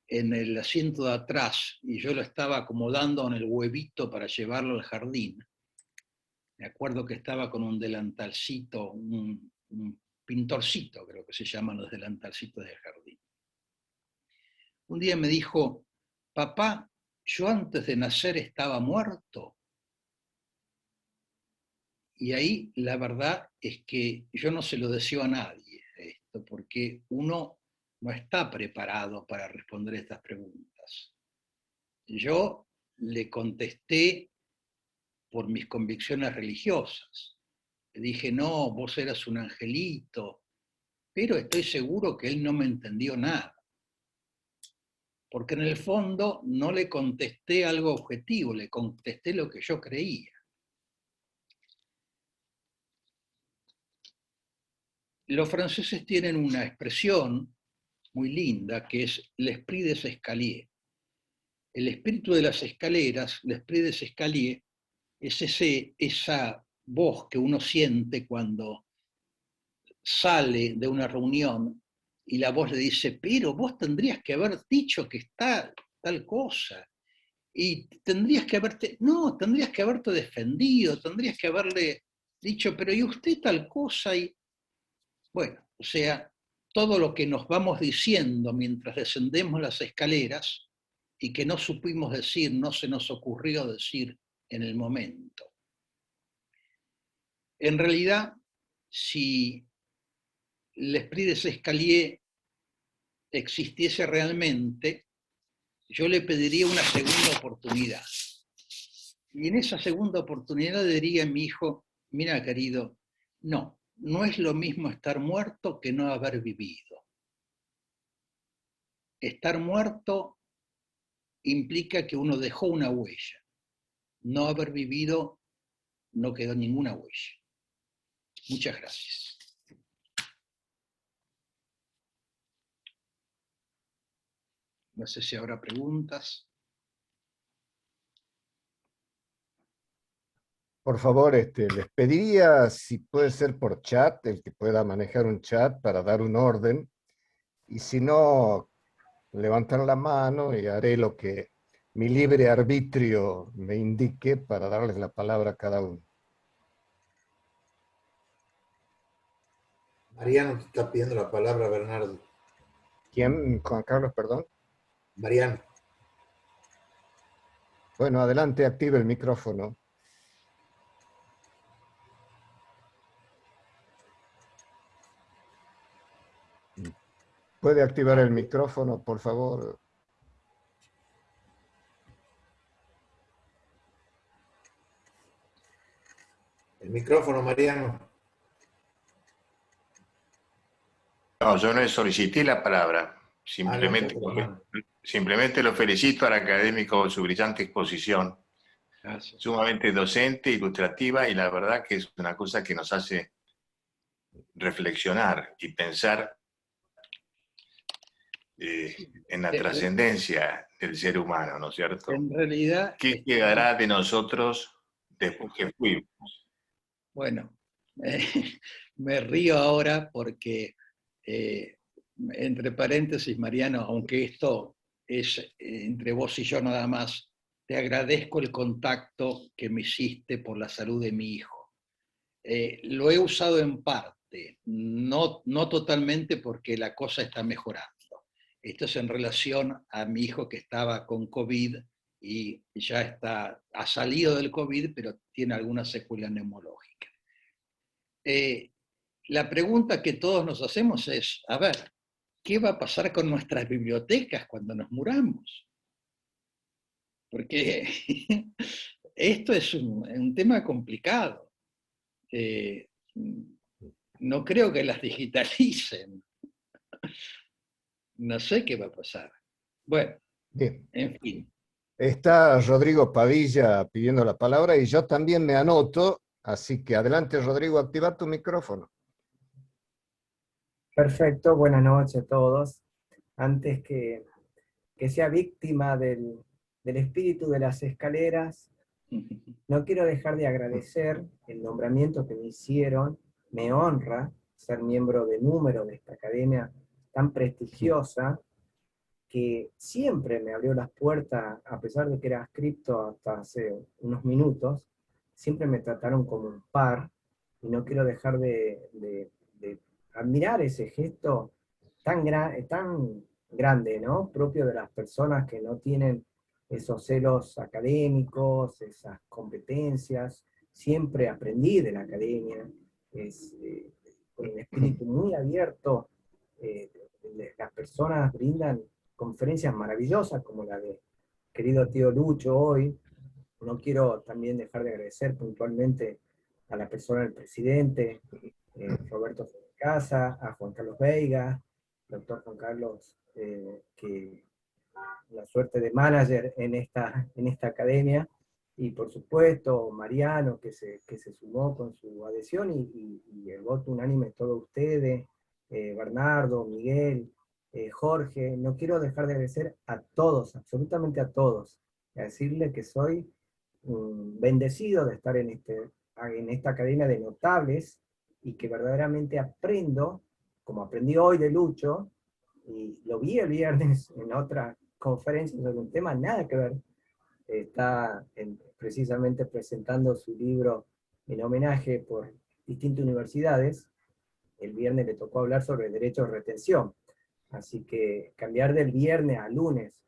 en el asiento de atrás y yo lo estaba acomodando en el huevito para llevarlo al jardín. Me acuerdo que estaba con un delantalcito, un pintorcito, creo que se llaman los delantalcitos de jardín. Un día me dijo, papá, yo antes de nacer estaba muerto. Y ahí la verdad es que yo no se lo deseo a nadie esto, porque uno no está preparado para responder estas preguntas. Yo le contesté por mis convicciones religiosas. Le dije, no, vos eras un angelito, pero estoy seguro que él no me entendió nada. porque en el fondo no le contesté algo objetivo, le contesté lo que yo creía. Los franceses tienen una expresión muy linda que es l'esprit des escaliers. El espíritu de las escaleras, l'esprit des escaliers, es esa voz que uno siente cuando sale de una reunión y la voz le dice, pero vos tendrías que haber dicho que está tal cosa, y tendrías que haberte defendido, tendrías que haberle dicho, pero ¿y usted tal cosa? Y bueno, o sea, todo lo que nos vamos diciendo mientras descendemos las escaleras y que no supimos decir, no se nos ocurrió decir en el momento. En realidad, si l'esprit des escaliers existiese realmente, yo le pediría una segunda oportunidad. Y en esa segunda oportunidad diría a mi hijo, mira querido, no es lo mismo estar muerto que no haber vivido. Estar muerto implica que uno dejó una huella. No haber vivido, no quedó ninguna huella. Muchas gracias. No sé si habrá preguntas. Por favor, les pediría si puede ser por chat, el que pueda manejar un chat para dar un orden, y si no, levantar la mano y haré lo que mi libre arbitrio me indique para darles la palabra a cada uno. Mariano te está pidiendo la palabra, Bernardo. ¿Quién, Juan Carlos, perdón? Mariano. Bueno, adelante, active el micrófono. ¿Puede activar el micrófono, por favor? El micrófono, Mariano. No, yo no solicité la palabra. Simplemente lo felicito al académico por su brillante exposición. Gracias. Sumamente docente, ilustrativa, y la verdad que es una cosa que nos hace reflexionar y pensar en la trascendencia del ser humano, ¿no es cierto? En realidad... ¿Qué quedará de nosotros después que fuimos? Bueno, me río ahora porque, entre paréntesis, Mariano, aunque esto es entre vos y yo nada más, te agradezco el contacto que me hiciste por la salud de mi hijo. Lo he usado en parte, no totalmente porque la cosa está mejorando. Esto es en relación a mi hijo que estaba con COVID y ya ha salido del COVID, pero tiene alguna secuela neumológica. La pregunta que todos nos hacemos es, a ver, ¿qué va a pasar con nuestras bibliotecas cuando nos muramos? Porque esto es un tema complicado. No creo que las digitalicen. No sé qué va a pasar. Bueno, bien. En fin. Está Rodrigo Padilla pidiendo la palabra y yo también me anoto, así que adelante, Rodrigo, activa tu micrófono. Perfecto, buenas noches a todos. Antes que sea víctima del espíritu de las escaleras, no quiero dejar de agradecer el nombramiento que me hicieron. Me honra ser miembro de número de esta academia tan prestigiosa, que siempre me abrió las puertas, a pesar de que era adscripto hasta hace unos minutos, siempre me trataron como un par, y no quiero dejar de admirar ese gesto tan grande, ¿no? Propio de las personas que no tienen esos celos académicos, esas competencias. Siempre aprendí de la academia, con un espíritu muy abierto. Las personas brindan conferencias maravillosas como la de querido tío Lucho hoy. No quiero también dejar de agradecer puntualmente a la persona del presidente, Roberto Casa, a Juan Carlos Veiga, doctor Juan Carlos, que una suerte de manager en esta academia, y por supuesto Mariano, que se sumó con su adhesión, y el voto unánime de todos ustedes, Bernardo, Miguel, Jorge. No quiero dejar de agradecer a todos, absolutamente a todos, a decirle que soy bendecido de estar en esta academia de notables, y que verdaderamente aprendo, como aprendí hoy de Lucho, y lo vi el viernes en otra conferencia sobre un tema nada que ver. Está precisamente presentando su libro en homenaje por distintas universidades. El viernes le tocó hablar sobre derecho de retención. Así que cambiar del viernes a lunes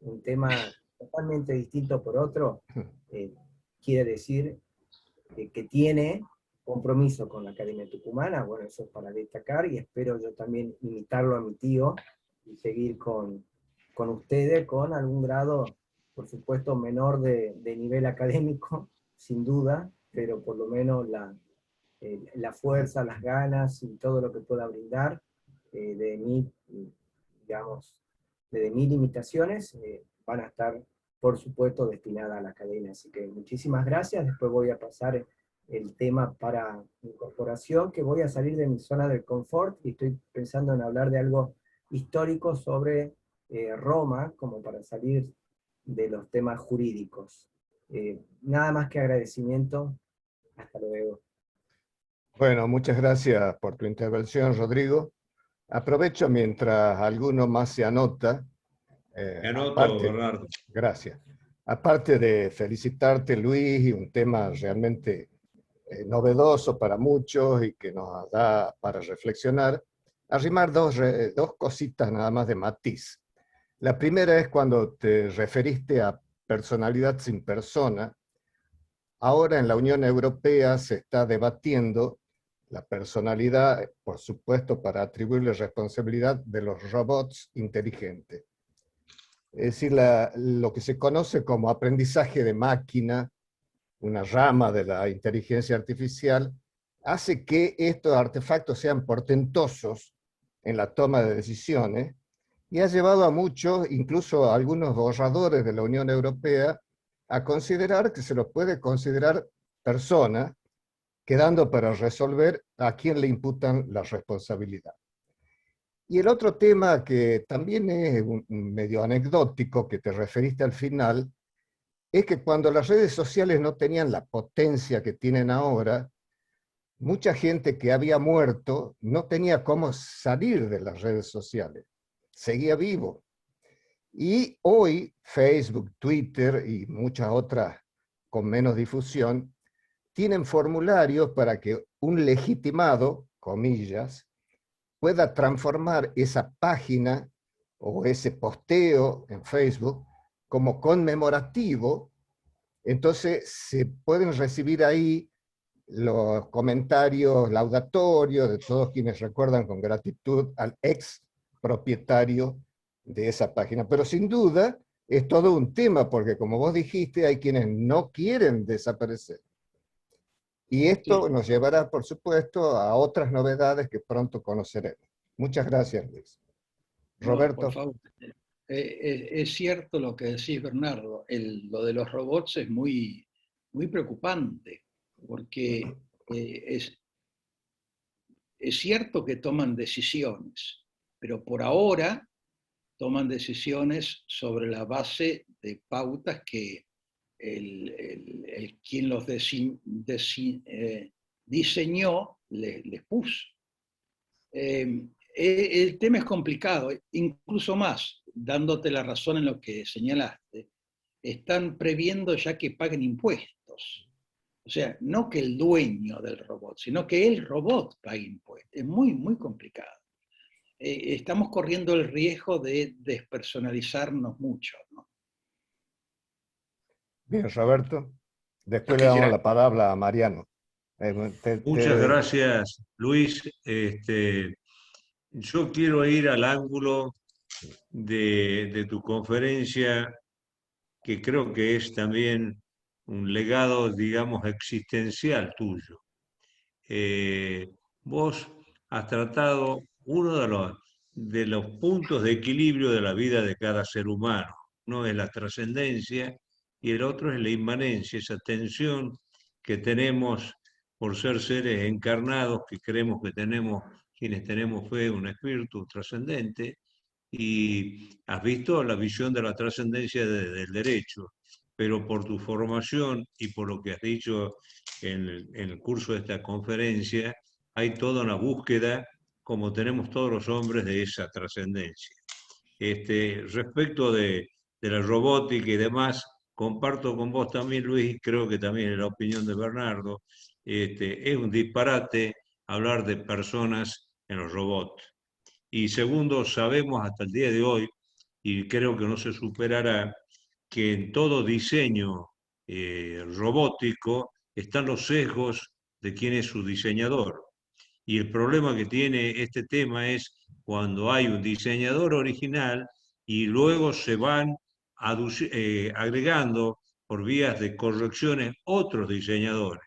un tema totalmente distinto por otro, quiere decir que tiene compromiso con la Academia Tucumana. Bueno, eso es para destacar, y espero yo también imitarlo a mi tío y seguir con ustedes con algún grado, por supuesto, menor de nivel académico, sin duda, pero por lo menos la fuerza, las ganas y todo lo que pueda brindar de mí, digamos, de mis limitaciones, van a estar, por supuesto, destinadas a la academia. Así que muchísimas gracias. Después voy a pasar el tema para incorporación, que voy a salir de mi zona del confort, y estoy pensando en hablar de algo histórico sobre Roma, como para salir de los temas jurídicos. Nada más que agradecimiento. Hasta luego. Bueno, muchas gracias por tu intervención, Rodrigo. Aprovecho mientras alguno más se anota. Me anoto, Bernardo. Gracias. Aparte de felicitarte, Luis, y un tema realmente novedoso para muchos y que nos da para reflexionar, arrimar dos cositas nada más de matiz. La primera es cuando te referiste a personalidad sin persona. Ahora en la Unión Europea se está debatiendo la personalidad, por supuesto, para atribuirle responsabilidad de los robots inteligentes. Es decir, lo que se conoce como aprendizaje de máquina, una rama de la inteligencia artificial, hace que estos artefactos sean portentosos en la toma de decisiones, y ha llevado a muchos, incluso a algunos borradores de la Unión Europea, a considerar que se los puede considerar personas, quedando para resolver a quién le imputan la responsabilidad. Y el otro tema que también es medio anecdótico, que te referiste al final, es que cuando las redes sociales no tenían la potencia que tienen ahora, mucha gente que había muerto no tenía cómo salir de las redes sociales, seguía vivo. Y hoy Facebook, Twitter y muchas otras con menos difusión tienen formularios para que un legitimado, comillas, pueda transformar esa página o ese posteo en Facebook como conmemorativo. Entonces se pueden recibir ahí los comentarios laudatorios de todos quienes recuerdan con gratitud al ex propietario de esa página. Pero sin duda es todo un tema, porque como vos dijiste, hay quienes no quieren desaparecer. Y esto nos llevará, por supuesto, a otras novedades que pronto conoceremos. Muchas gracias, Luis. Roberto. No, por favor. Es cierto lo que decís, Bernardo. Lo de los robots es muy, muy preocupante, porque es cierto que toman decisiones, pero por ahora toman decisiones sobre la base de pautas que quien los diseñó les puso. El tema es complicado, incluso más, dándote la razón en lo que señalaste. Están previendo ya que paguen impuestos. O sea, no que el dueño del robot, sino que el robot pague impuestos. Es muy, muy complicado. Estamos corriendo el riesgo de despersonalizarnos mucho, ¿no? Bien, Roberto. Después le damos la palabra a Mariano. Muchas gracias, Luis. Yo quiero ir al ángulo de tu conferencia, que creo que es también un legado, digamos, existencial tuyo. Vos has tratado uno de los puntos de equilibrio de la vida de cada ser humano. Uno es la trascendencia y el otro es la inmanencia, esa tensión que tenemos por ser seres encarnados, que creemos que tenemos, quienes tenemos fe, un espíritu trascendente, y has visto la visión de la trascendencia del derecho, pero por tu formación y por lo que has dicho en el curso de esta conferencia, hay toda una búsqueda, como tenemos todos los hombres, de esa trascendencia. Respecto de la robótica y demás, comparto con vos también, Luis, creo que también es la opinión de Bernardo, es un disparate hablar de personas en los robots. Y segundo, sabemos hasta el día de hoy, y creo que no se superará, que en todo diseño robótico están los sesgos de quién es su diseñador. Y el problema que tiene este tema es cuando hay un diseñador original y luego se van agregando por vías de correcciones otros diseñadores.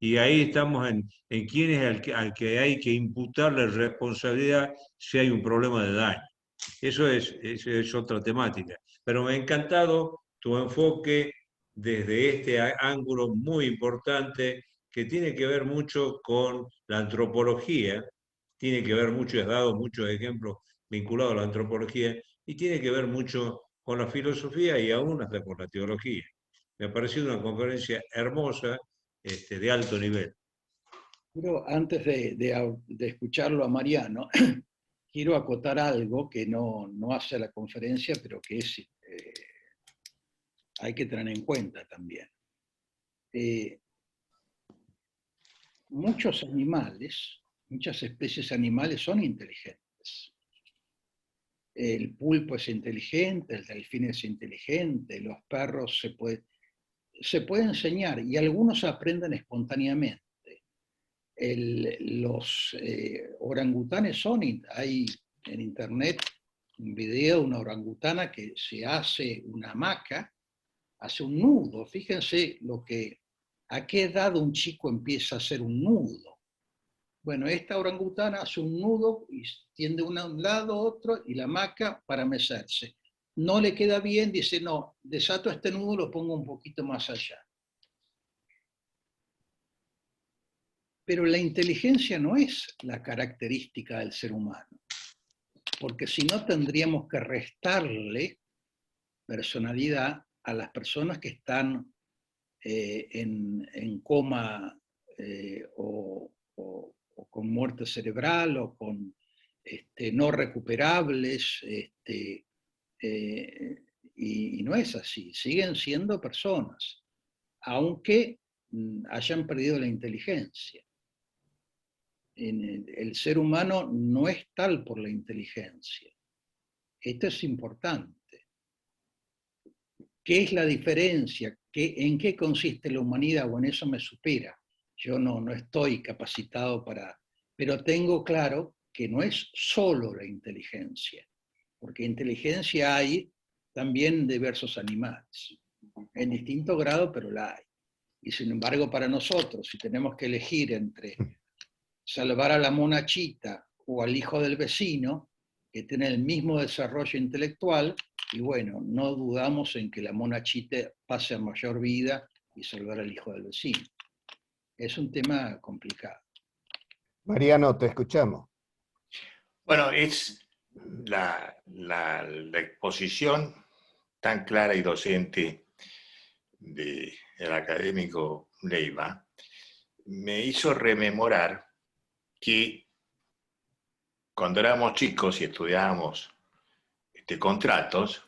Y ahí estamos en quién es al que hay que imputarle responsabilidad si hay un problema de daño. Eso es otra temática. Pero me ha encantado tu enfoque desde este ángulo muy importante que tiene que ver mucho con la antropología, tiene que ver mucho, has dado muchos ejemplos vinculados a la antropología, y tiene que ver mucho con la filosofía y aún hasta con la teología. Me ha parecido una conferencia hermosa, de alto nivel. Pero antes de escucharlo a Mariano, quiero acotar algo que no hace la conferencia, pero que hay que tener en cuenta también. Muchos animales, muchas especies animales son inteligentes. El pulpo es inteligente, el delfín es inteligente, los perros se puede enseñar y algunos aprenden espontáneamente. Los orangutanes hay en internet un video de una orangutana que se hace una hamaca, hace un nudo. Fíjense a qué edad un chico empieza a hacer un nudo. Bueno, esta orangutana hace un nudo y tiende un lado, otro, y la hamaca para mecerse. No le queda bien, dice, no, desato este nudo, lo pongo un poquito más allá. Pero la inteligencia no es la característica del ser humano, porque si no tendríamos que restarle personalidad a las personas que están en coma o con muerte cerebral o con no recuperables, y no es así, siguen siendo personas, aunque hayan perdido la inteligencia. El ser humano no es tal por la inteligencia. Esto es importante. ¿Qué es la diferencia? ¿En qué consiste la humanidad? Bueno, eso me supera. Yo no estoy capacitado pero tengo claro que no es solo la inteligencia, porque inteligencia hay también en diversos animales, en distinto grado, pero la hay. Y sin embargo, para nosotros, si tenemos que elegir entre salvar a la monachita o al hijo del vecino, que tiene el mismo desarrollo intelectual, y bueno, no dudamos en que la monachita pase a mayor vida y salvar al hijo del vecino. Es un tema complicado. Mariano, te escuchamos. Bueno, es la exposición tan clara y docente del académico Leiva me hizo rememorar que cuando éramos chicos y estudiábamos contratos,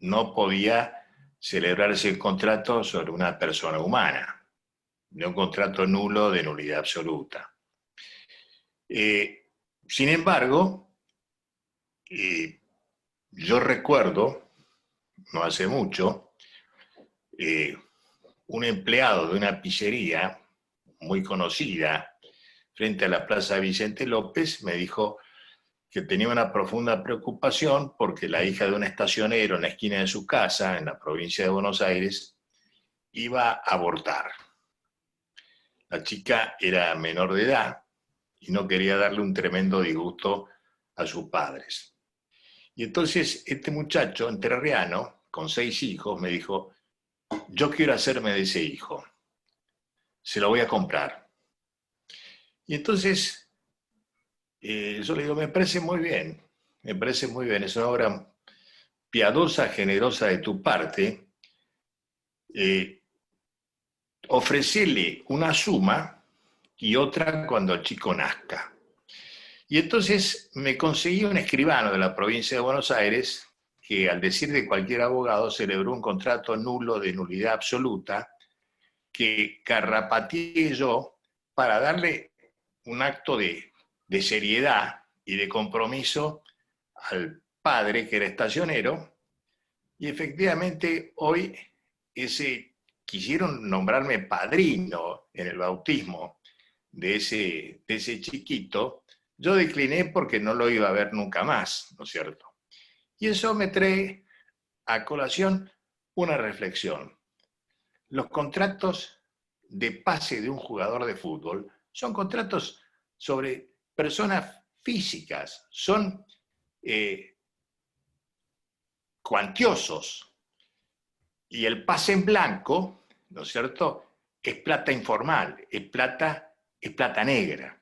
no podía celebrarse el contrato sobre una persona humana, de un contrato nulo de nulidad absoluta. Sin embargo, yo recuerdo, no hace mucho, un empleado de una pizzería muy conocida frente a la Plaza Vicente López me dijo que tenía una profunda preocupación porque la hija de un estacionero en la esquina de su casa, en la provincia de Buenos Aires, iba a abortar. La chica era menor de edad y no quería darle un tremendo disgusto a sus padres. Y entonces este muchacho entrerriano, con 6 hijos, me dijo, yo quiero hacerme de ese hijo, se lo voy a comprar. Y entonces yo le digo, me parece muy bien, es una obra piadosa, generosa de tu parte, ofrecerle una suma y otra cuando el chico nazca. Y entonces me conseguí un escribano de la provincia de Buenos Aires que, al decir de cualquier abogado, celebró un contrato nulo de nulidad absoluta que carrapateé yo para darle un acto de seriedad y de compromiso al padre, que era estacionero, y efectivamente hoy quisieron nombrarme padrino en el bautismo de ese chiquito. Yo decliné porque no lo iba a ver nunca más, ¿no es cierto? Y eso me trae a colación una reflexión. Los contratos de pase de un jugador de fútbol son contratos sobre personas físicas, son cuantiosos. Y el pase en blanco, ¿no es cierto?, es plata informal, es plata negra.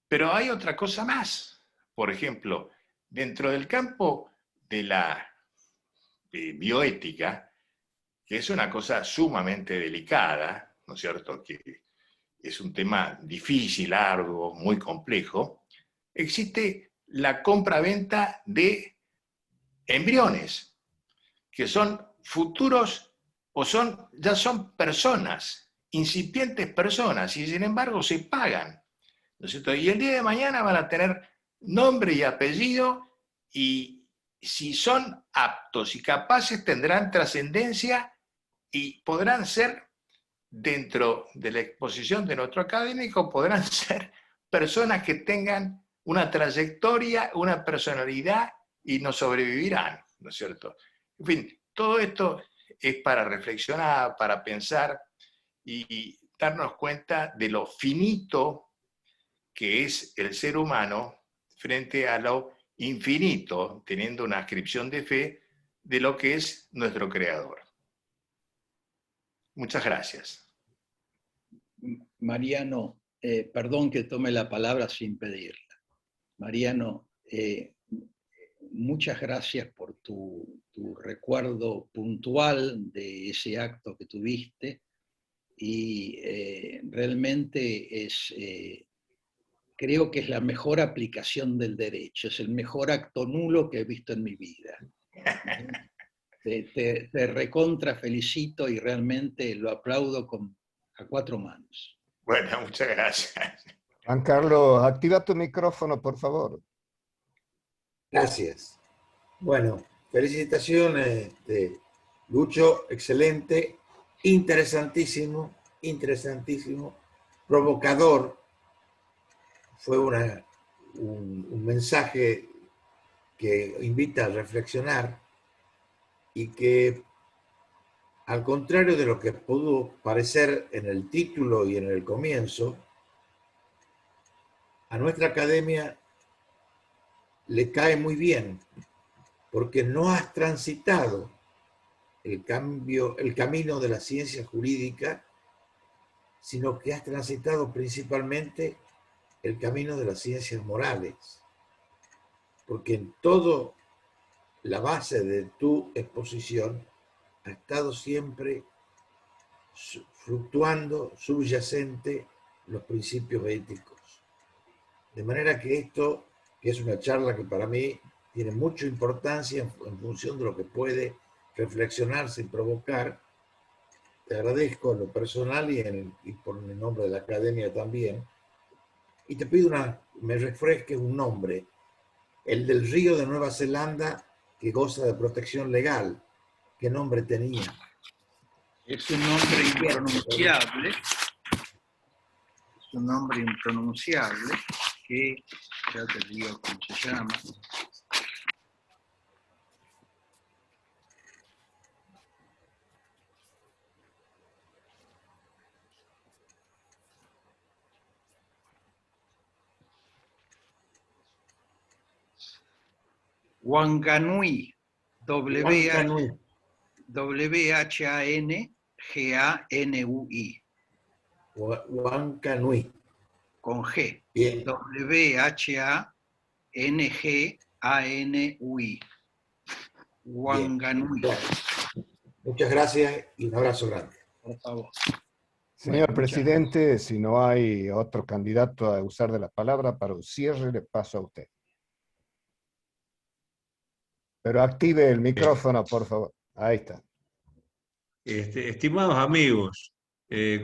Pero hay otra cosa más. Por ejemplo, dentro del campo de la bioética, que es una cosa sumamente delicada, ¿no es cierto?, que es un tema difícil, arduo, muy complejo, existe la compra-venta de embriones, que son futuros o ya son personas, incipientes personas, y sin embargo se pagan, ¿no es cierto? Y el día de mañana van a tener nombre y apellido, y si son aptos y capaces tendrán trascendencia y podrán ser, dentro de la exposición de nuestro académico, podrán ser personas que tengan una trayectoria, una personalidad y nos sobrevivirán, ¿no es cierto? En fin, todo esto es para reflexionar, para pensar y darnos cuenta de lo finito que es el ser humano frente a lo infinito, teniendo una ascripción de fe de lo que es nuestro Creador. Muchas gracias. Mariano, perdón que tome la palabra sin pedirla. Mariano, muchas gracias por tu recuerdo puntual de ese acto que tuviste, y realmente creo que es la mejor aplicación del derecho, es el mejor acto nulo que he visto en mi vida. Te recontra felicito y realmente lo aplaudo a 4 manos. Bueno, muchas gracias. Juan Carlos, activa tu micrófono, por favor. Gracias. Bueno, felicitaciones, Lucho, excelente, interesantísimo, provocador. Fue un mensaje que invita a reflexionar y que, al contrario de lo que pudo parecer en el título y en el comienzo, a nuestra academia le cae muy bien, porque no has transitado el camino de la ciencia jurídica, sino que has transitado principalmente el camino de las ciencias morales, porque en todo la base de tu exposición ha estado siempre fluctuando, subyacente, los principios éticos. De manera que esto, que es una charla que para mí tiene mucha importancia en función de lo que puede reflexionarse y provocar, te agradezco en lo personal y por el nombre de la academia también, y te pido me refresques un nombre, el del río de Nueva Zelanda que goza de protección legal. ¿Qué nombre tenía? Es un nombre impronunciable, que ya te digo cómo se llama. Wanganui. Wanganui. Whanganui. Wanganui. Con G. Bien. Whanganui. Wanganui. Bien. Muchas gracias y un abrazo grande. Por favor. Señor Bueno, muchas presidente, si no hay otro candidato a usar de la palabra para un cierre, le paso a usted. Pero active el micrófono, por favor. Ahí está. Estimados amigos,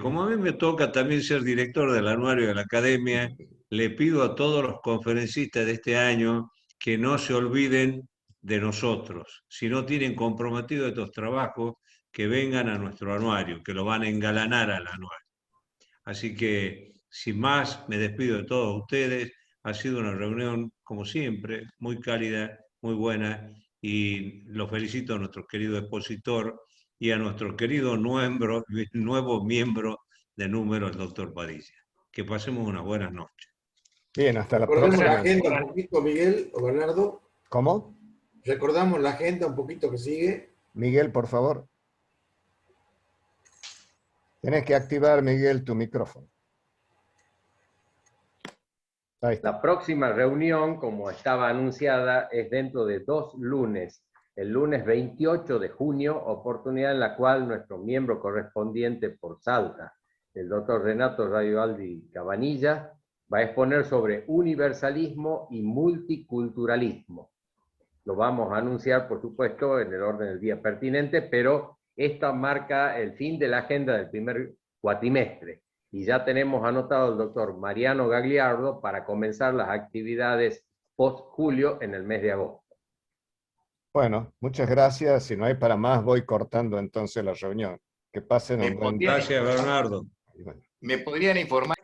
como a mí me toca también ser director del anuario de la Academia, le pido a todos los conferencistas de este año que no se olviden de nosotros. Si no tienen comprometidos estos trabajos, que vengan a nuestro anuario, que lo van a engalanar al anuario. Así que, sin más, me despido de todos ustedes. Ha sido una reunión, como siempre, muy cálida, muy buena, y lo felicito a nuestro querido expositor y a nuestro querido nuevo miembro de Número, el doctor Padilla. Que pasemos unas buenas noches. Bien, hasta la Recordemos la próxima. agenda un poquito, Miguel o Bernardo. ¿Cómo? Recordamos la agenda un poquito que sigue. Miguel, por favor. Tienes que activar, Miguel, tu micrófono. Ahí está. La próxima reunión, como estaba anunciada, es dentro de 2 lunes. El lunes 28 de junio, oportunidad en la cual nuestro miembro correspondiente por Salta, el doctor Renato Raivaldi Cabanilla, va a exponer sobre universalismo y multiculturalismo. Lo vamos a anunciar, por supuesto, en el orden del día pertinente, pero esta marca el fin de la agenda del primer cuatrimestre. Y ya tenemos anotado al doctor Mariano Gagliardo para comenzar las actividades post-julio en el mes de agosto. Bueno, muchas gracias. Si no hay para más, voy cortando entonces la reunión. Que pasen un buen día. Gracias, Bernardo. ¿Me podrían informar?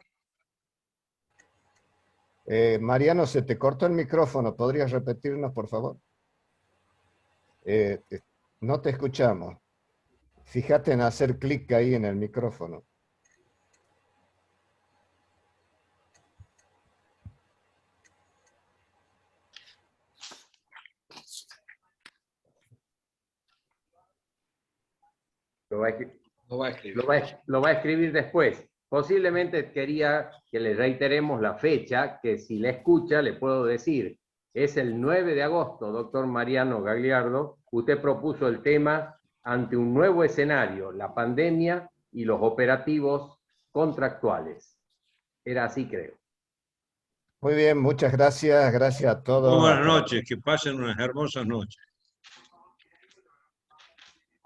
Mariano, se te cortó el micrófono. ¿Podrías repetirnos, por favor? No te escuchamos. Fíjate en hacer clic ahí en el micrófono. Lo va a escribir después. Posiblemente quería que le reiteremos la fecha, que si la escucha le puedo decir. Es el 9 de agosto, doctor Mariano Gagliardo. Usted propuso el tema ante un nuevo escenario, la pandemia y los operativos contractuales. Era así, creo. Muy bien, muchas gracias. Gracias a todos. Muy buenas noches, que pasen unas hermosas noches.